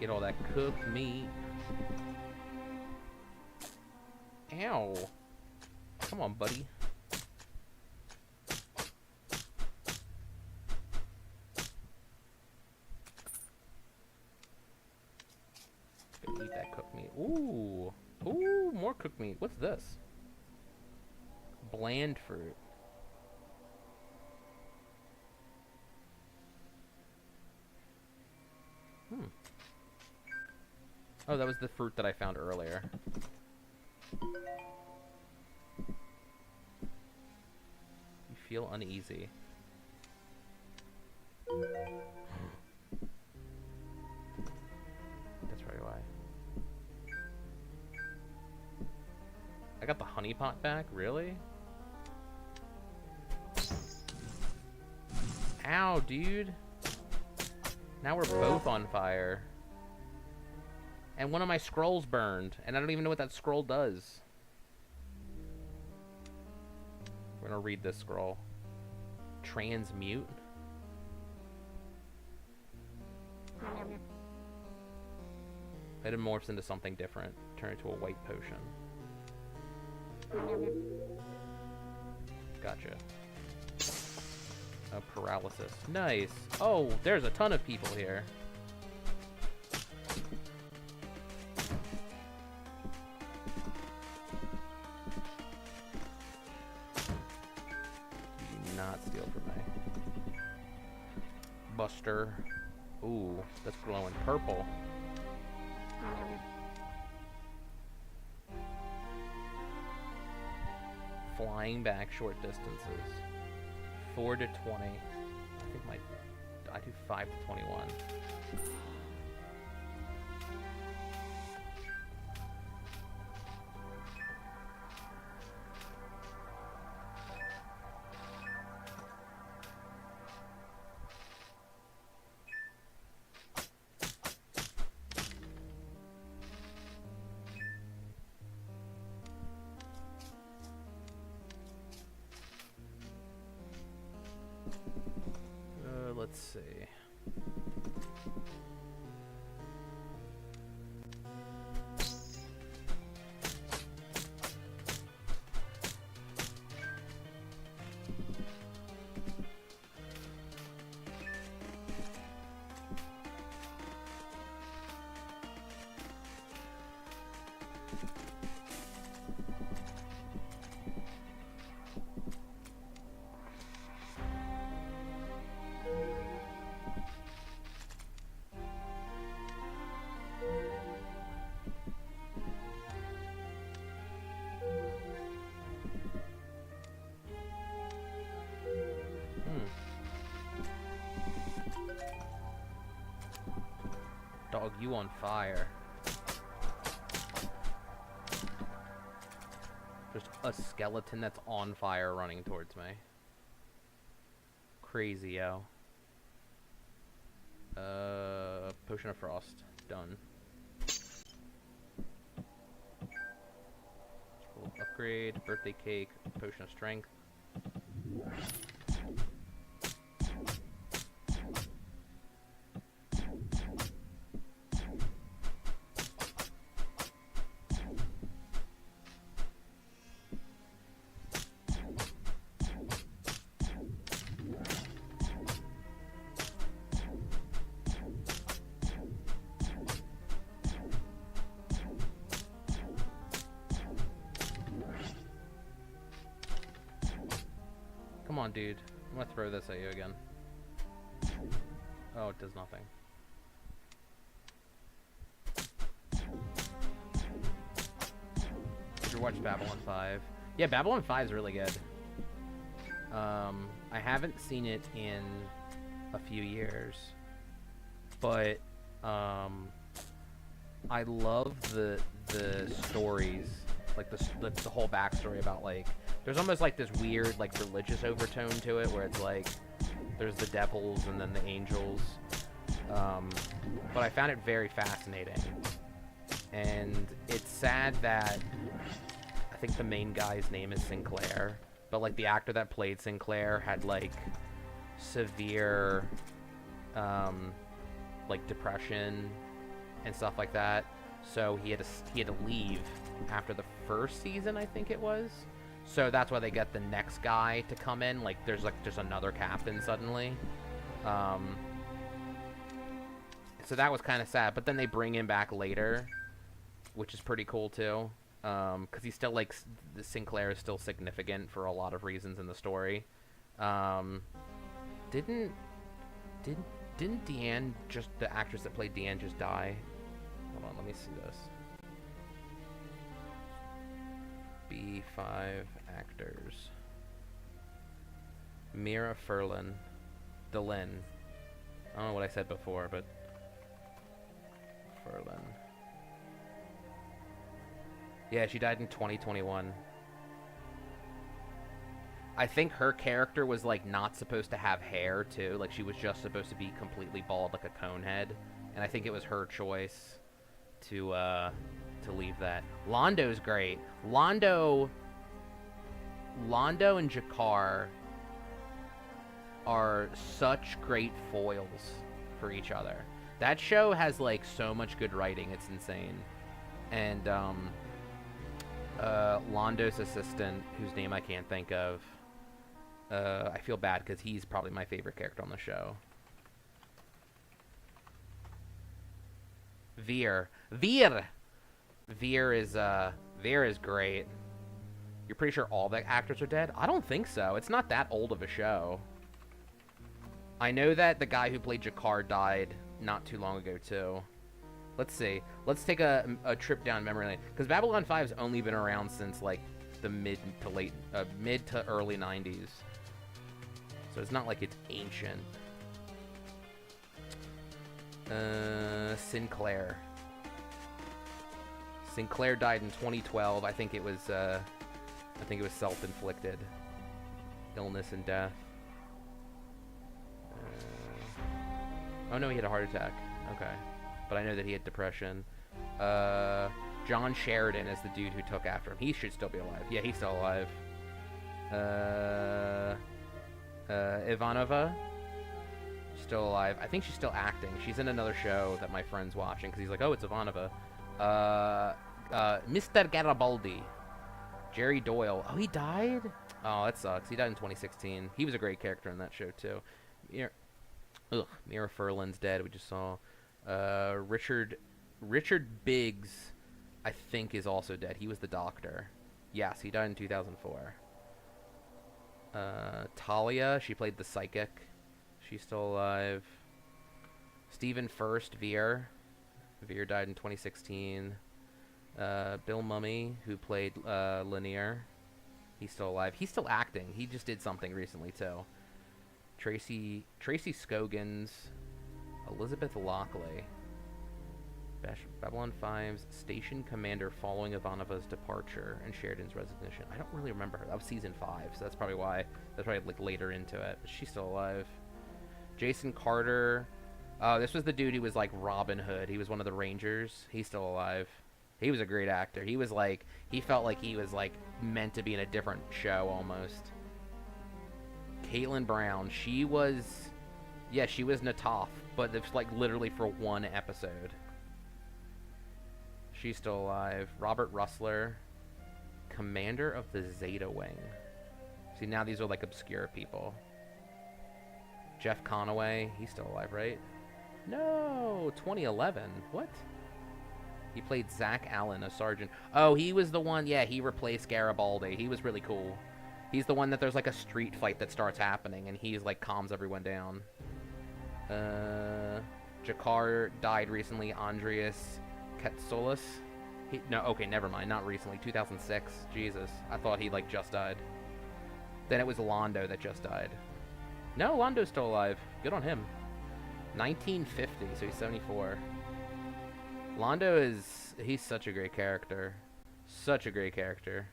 Get all that cooked meat. Ow. Come on, buddy. Gonna eat that cooked meat. Ooh. Ooh, more cooked meat. What's this? Bland fruit. Hmm. Oh, that was the fruit that I found earlier. You feel uneasy. That's probably why. I got the honey pot back? Really? Ow, dude. Now we're both on fire. And one of my scrolls burned, and I don't even know what that scroll does. We're gonna read this scroll. Transmute? It morphs into something different. Turn it to a white potion. Gotcha. A paralysis. Nice. Oh, there's a ton of people here. Do not steal from me. Buster. Ooh, that's glowing purple. Flying back short distances. 4 to 20. I think I do 5 to 21. Let's see. Dog, you on fire. Just a skeleton that's on fire running towards me. Crazy, yo. Potion of Frost. Done. Scroll upgrade, birthday cake, potion of strength. Come on, dude. I'm gonna throw this at you again. Oh, it does nothing. Did you watch Babylon 5? Yeah, Babylon 5 is really good. I haven't seen it in a few years, but I love the stories, like the whole backstory about, like, there's almost like this weird, like, religious overtone to it, where it's like there's the devils and then the angels. But I found it very fascinating, and it's sad that I think the main guy's name is Sinclair, but, like, the actor that played Sinclair had, like, severe like depression and stuff like that, so he had to leave after the first season, I think it was. So that's why they get the next guy to come in. Like, there's another captain suddenly. So that was kind of sad. But then they bring him back later, which is pretty cool too. Because he's still, like, the Sinclair is still significant for a lot of reasons in the story. Didn't Didn't Deanne just, the actress that played Deanne, just die? Hold on, let me see this. B5 actors. Mira Furlan. Delenn. I don't know what I said before, but Furlan. Yeah, she died in 2021. I think her character was, like, not supposed to have hair, too. Like, she was just supposed to be completely bald, like a cone head. And I think it was her choice to leave that. Londo's great. Londo and Jakar are such great foils for each other. That show has, like, so much good writing. It's insane. And, Londo's assistant, whose name I can't think of, I feel bad because he's probably my favorite character on the show. Veer is great. You're pretty sure all the actors are dead? I don't think so. It's not that old of a show. I know that the guy who played Jakar died not too long ago, too. Let's see. Let's take a trip down memory lane. Because Babylon 5's only been around since, like, the mid to early 90s. So it's not like it's ancient. Sinclair. Sinclair died in 2012. I think it was self-inflicted illness and death. Oh no, he had a heart attack. Okay, but I know that he had depression. John Sheridan is the dude who took after him. He should still be alive. Yeah, he's still alive. Ivanova, still alive. I think she's still acting. She's in another show that my friend's watching because he's like, oh, it's Ivanova. Mr. Garibaldi. Jerry Doyle. Oh, he died? Oh, that sucks. He died in 2016. He was a great character in that show, too. Mira Furlan's dead, we just saw. Richard Biggs, I think, is also dead. He was the doctor. Yes, he died in 2004. Talia, she played the psychic. She's still alive. Stephen Furst, Veer. Veer died in 2016. Bill Mummy, who played Lanier. He's still alive. He's still acting. He just did something recently, too. Tracy Scogins. Elizabeth Lockley. Babylon 5's station commander following Ivanova's departure and Sheridan's resignation. I don't really remember her. That was season 5, so that's probably why. That's probably like later into it. But she's still alive. Jason Carter. Oh, this was the dude who was like Robin Hood. He was one of the Rangers. He's still alive. He was a great actor. He was like, he felt like he was like meant to be in a different show almost. Caitlin Brown. She was Natoff, but it's like literally for one episode. She's still alive. Robert Russler, commander of the Zeta Wing. See, now these are like obscure people. Jeff Conaway, he's still alive, right? No, 2011. What? He played Zach Allen, a sergeant. Oh, he was the one, yeah, he replaced Garibaldi. He was really cool. He's the one that there's like a street fight that starts happening, and he's like calms everyone down. Jakar died recently. Andreas Katsoulis. No, okay, never mind. Not recently. 2006. Jesus. I thought he, like, just died. Then it was Londo that just died. No, Londo's still alive. Good on him. 1950, so he's 74. Londo is... he's such a great character. Such a great character.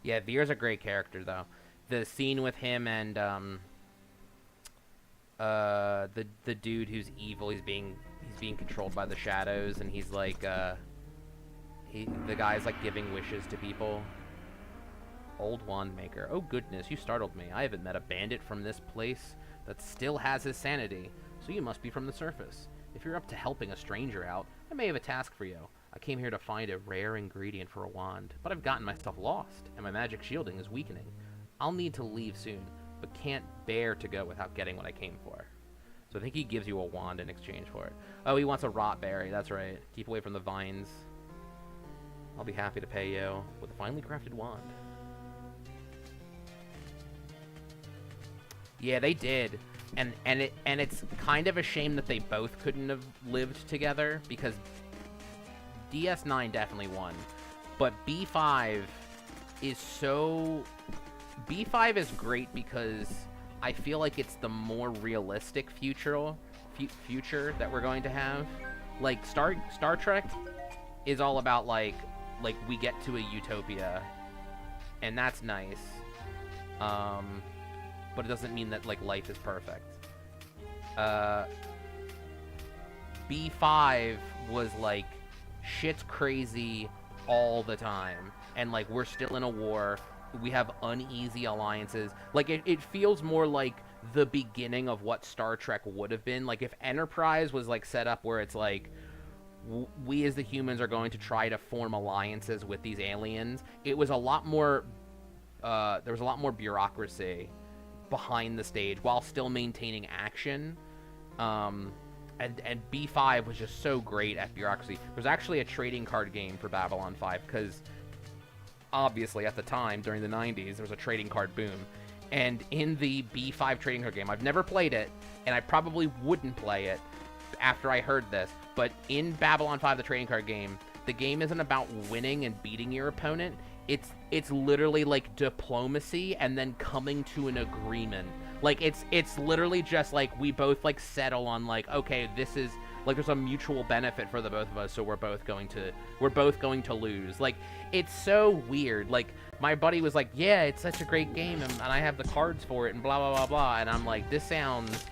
Yeah, Veer's a great character, though. The scene with him and the dude who's evil, he's being controlled by the shadows, and he's like the guy's like giving wishes to people. Old Wand Maker. Oh goodness, you startled me. I haven't met a bandit from this place that still has his sanity, so you must be from the surface. If you're up to helping a stranger out, I may have a task for you. I came here to find a rare ingredient for a wand, but I've gotten myself lost, and my magic shielding is weakening. I'll need to leave soon, but can't bear to go without getting what I came for. So I think he gives you a wand in exchange for it. Oh, he wants a rot berry, that's right. Keep away from the vines. I'll be happy to pay you with a finely crafted wand. Yeah, they did. And it's kind of a shame that they both couldn't have lived together, because DS9 definitely won. But B5 is so... B5 is great because I feel like it's the more realistic future that we're going to have. Like, Star Trek is all about, like we get to a utopia, and that's nice. But it doesn't mean that, like, life is perfect. B5 was, like, shit's crazy all the time. And, like, we're still in a war. We have uneasy alliances. Like, it feels more like the beginning of what Star Trek would have been. Like, if Enterprise was, like, set up where it's, like, we as the humans are going to try to form alliances with these aliens, it was a lot more... there was a lot more bureaucracy behind the stage while still maintaining action. And B5 was just so great at bureaucracy. There's actually a trading card game for Babylon 5 because obviously at the time during the 90s there was a trading card boom, and in the B5 trading card game, I've never played it and I probably wouldn't play it after I heard this, but in Babylon 5, the trading card game, the game isn't about winning and beating your opponent. It's literally like diplomacy and then coming to an agreement. Like it's literally just like we both like settle on like, okay, this is like there's a mutual benefit for the both of us, so we're both going to lose. Like, it's so weird. Like, my buddy was like, yeah, it's such a great game and I have the cards for it and blah blah blah blah, and I'm like, this sounds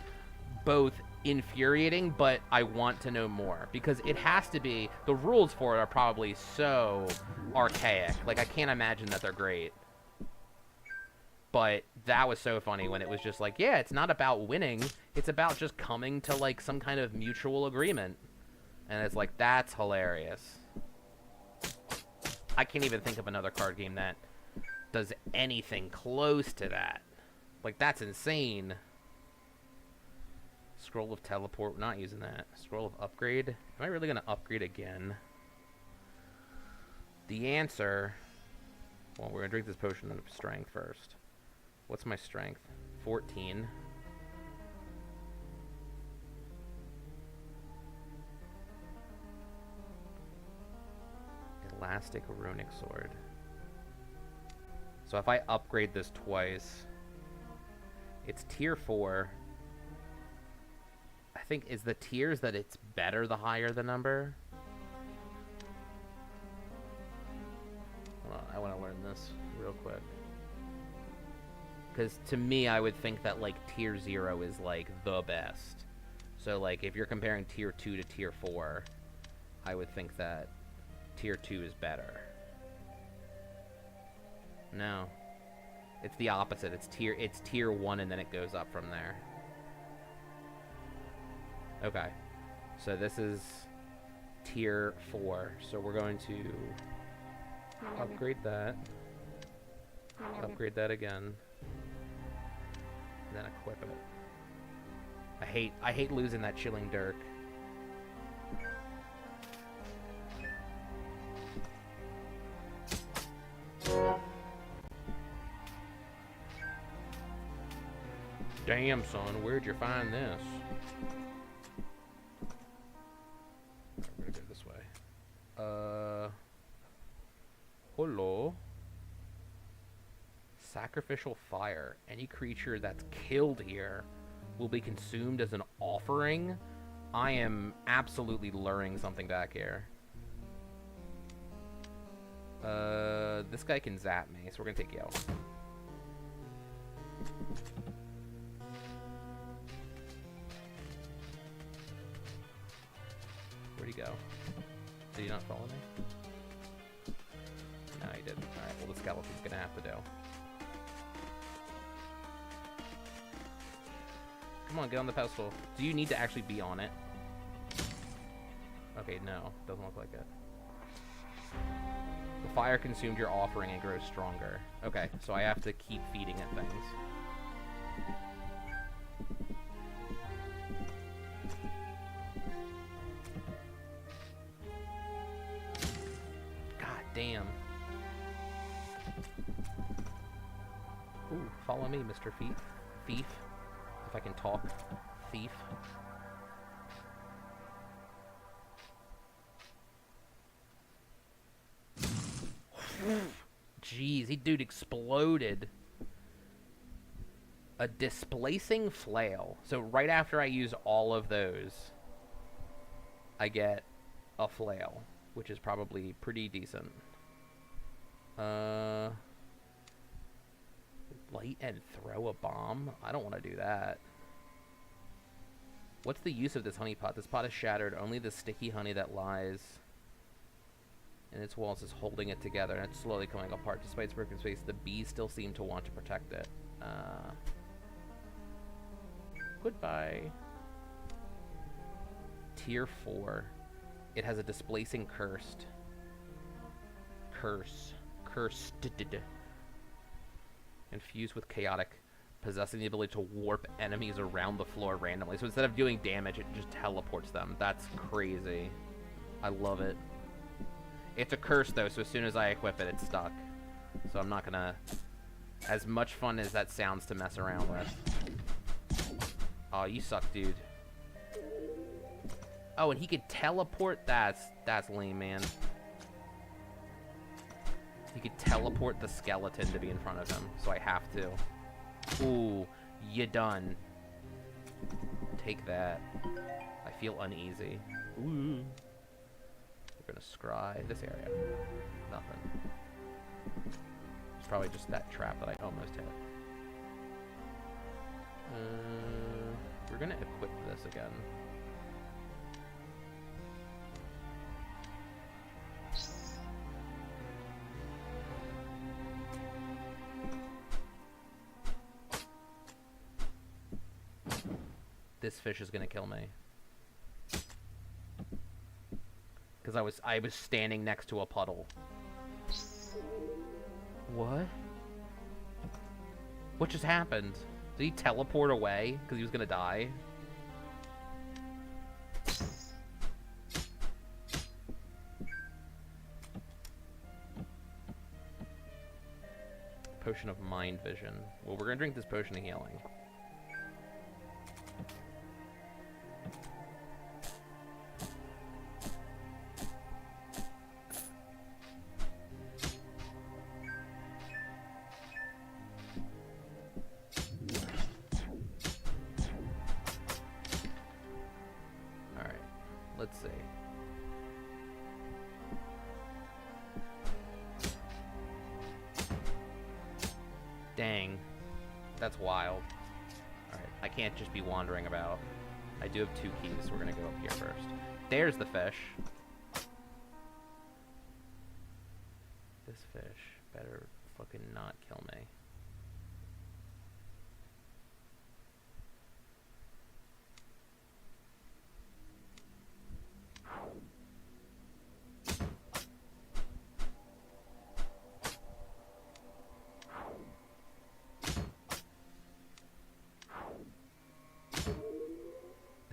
both infuriating, but I want to know more, because it has to be, the rules for it are probably so archaic. Like, I can't imagine that they're great. But that was so funny when it was just like, yeah, it's not about winning, it's about just coming to like some kind of mutual agreement. And it's like, that's hilarious. I can't even think of another card game that does anything close to that. Like, that's insane. Scroll of Teleport, we're not using that. Scroll of Upgrade. Am I really going to upgrade again? The answer... Well, we're going to drink this potion of strength first. What's my strength? 14. Elastic Runic Sword. So if I upgrade this twice... It's tier 4... I think, is the tiers that it's better the higher the number? Hold on, I want to learn this real quick. Because to me, I would think that, like, tier 0 is, like, the best. So, like, if you're comparing tier 2 to tier 4, I would think that tier 2 is better. No. It's the opposite. It's tier 1 and then it goes up from there. Okay, so this is tier 4, so we're going to upgrade that, upgrade that again, and then equip it. I hate losing that Chilling Dirk. Damn, son, where'd you find this? We're gonna go this way. Hello. Sacrificial fire. Any creature that's killed here will be consumed as an offering. I am absolutely luring something back here. This guy can zap me, so we're gonna take you out. Where'd he go? Did he not follow me? No, he didn't. Alright, well, the skeleton's gonna have to do. Come on, get on the pedestal. Do you need to actually be on it? Okay, no. Doesn't look like it. The fire consumed your offering and grows stronger. Okay, so I have to keep feeding it things. God damn. Ooh, follow me, Mr. Thief. Thief. If I can talk. Thief. Jeez, he dude exploded. A displacing flail. So right after I use all of those, I get a flail, which is probably pretty decent. Light and throw a bomb? I don't want to do that. What's the use of this honey pot? This pot is shattered. Only the sticky honey that lies in its walls is holding it together, and it's slowly coming apart. Despite its broken space, the bees still seem to want to protect it. Goodbye. Tier 4. It has a displacing cursed. Cursed. Infused with chaotic, possessing the ability to warp enemies around the floor randomly. So instead of doing damage, it just teleports them. That's crazy. I love it. It's a curse, though, so as soon as I equip it, it's stuck. So I'm not gonna... As much fun as that sounds to mess around with. Oh, you suck, dude. Oh, and he could teleport? That's lame, man. He could teleport the skeleton to be in front of him, so I have to. Ooh, you done. Take that. I feel uneasy. Ooh. We're gonna scry this area. Nothing. It's probably just that trap that I almost hit. We're gonna equip this again. This fish is gonna kill me. Because I was standing next to a puddle. What? What just happened? Did he teleport away because he was gonna die? Potion of mind vision. Well, we're gonna drink this potion of healing. Let's see. Dang. That's wild. Alright, I can't just be wandering about. I do have 2 keys, so we're gonna go up here first. There's the fish. This fish better fucking not kill me.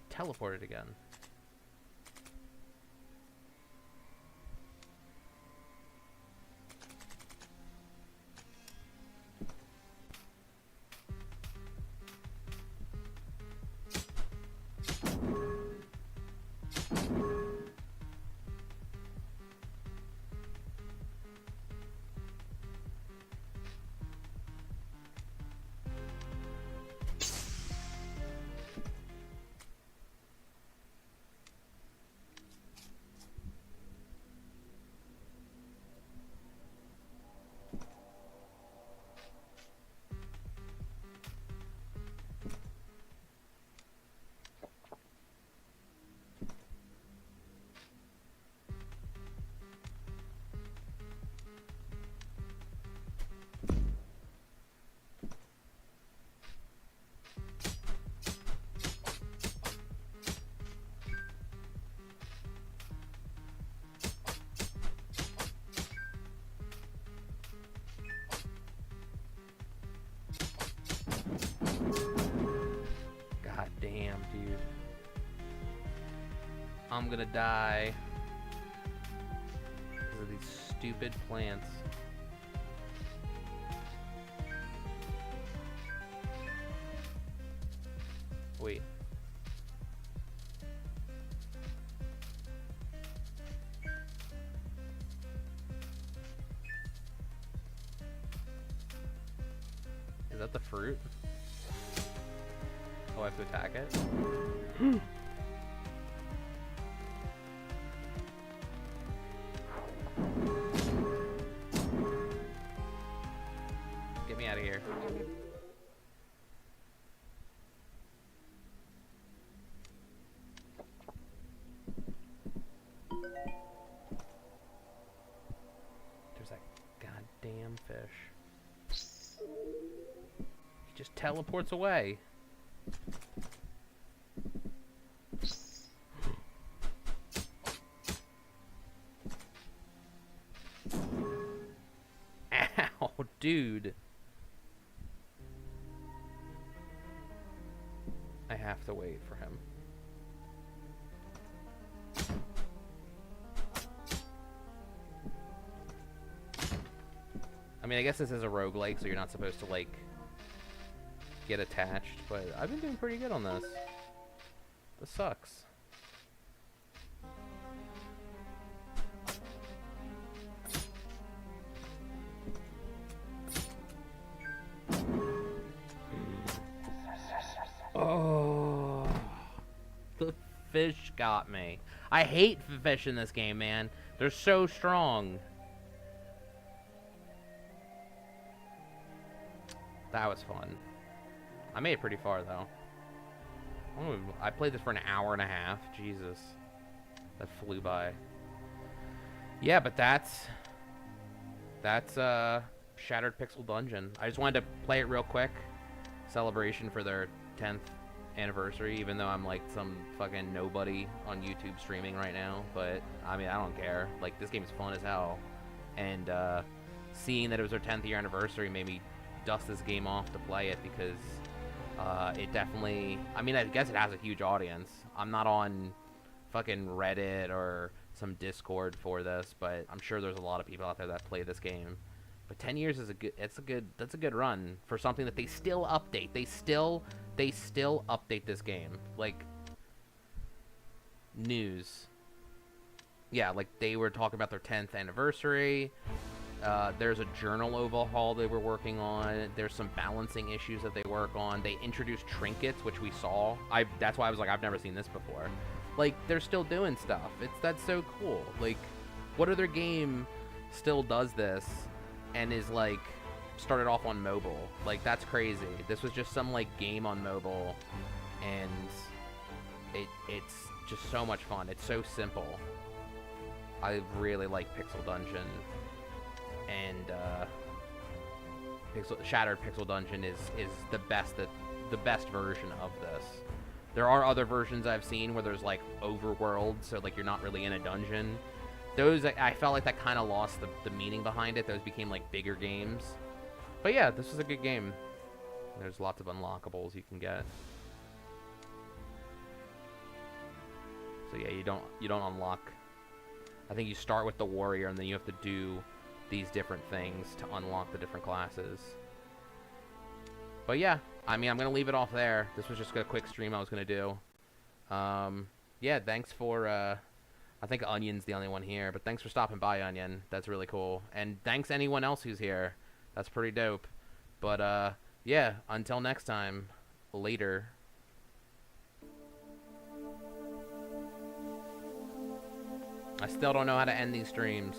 Teleported again. I'm gonna die because of these stupid plants. Wait. Is that the fruit? Oh, I have to attack it? Get me out of here. There's that goddamn fish. He just teleports away. Ow, dude. I have to wait for him. I mean, I guess this is a roguelike, so you're not supposed to, like, get attached, but I've been doing pretty good on this. This sucks. Oh, the fish got me. I hate fish in this game, man. They're so strong. That was fun. I made it pretty far, though. Oh, I played this for an hour and a half. Jesus. That flew by. Yeah, but that's Shattered Pixel Dungeon. I just wanted to play it real quick. Celebration for their 10th anniversary, even though I'm like some fucking nobody on YouTube streaming right now. But, I mean, I don't care. Like, this game's fun as hell. And seeing that it was their 10th year anniversary made me dust this game off to play it, because it definitely, I mean, I guess it has a huge audience. I'm not on fucking Reddit or some Discord for this, but I'm sure there's a lot of people out there that play this game. But 10 years is that's a good run for something that they still update. They still update this game. Like, news. Yeah, like they were talking about their 10th anniversary. There's a journal overhaul they were working on. There's some balancing issues that they work on. They introduced trinkets, which we saw. That's why I was like, I've never seen this before. Like, they're still doing stuff. That's so cool. Like, what other game still does this and is like started off on mobile? Like, that's crazy. This was just some like game on mobile, and it's just so much fun. It's so simple. I really like Pixel Dungeon. And Shattered Pixel Dungeon is the best version of this. There are other versions I've seen where there's like overworld, so like you're not really in a dungeon. Those, I felt like that kind of lost the meaning behind it. Those became like bigger games. But yeah, this was a good game. There's lots of unlockables you can get. So yeah, you don't unlock. I think you start with the warrior, and then you have to do these different things to unlock the different classes. But yeah, I mean, I'm gonna leave it off there. This was just a quick stream I was gonna do. Yeah, thanks for I think Onion's the only one here, but thanks for stopping by, Onion. That's really cool. And thanks anyone else who's here. That's pretty dope. But yeah, until next time, later. I still don't know how to end these streams.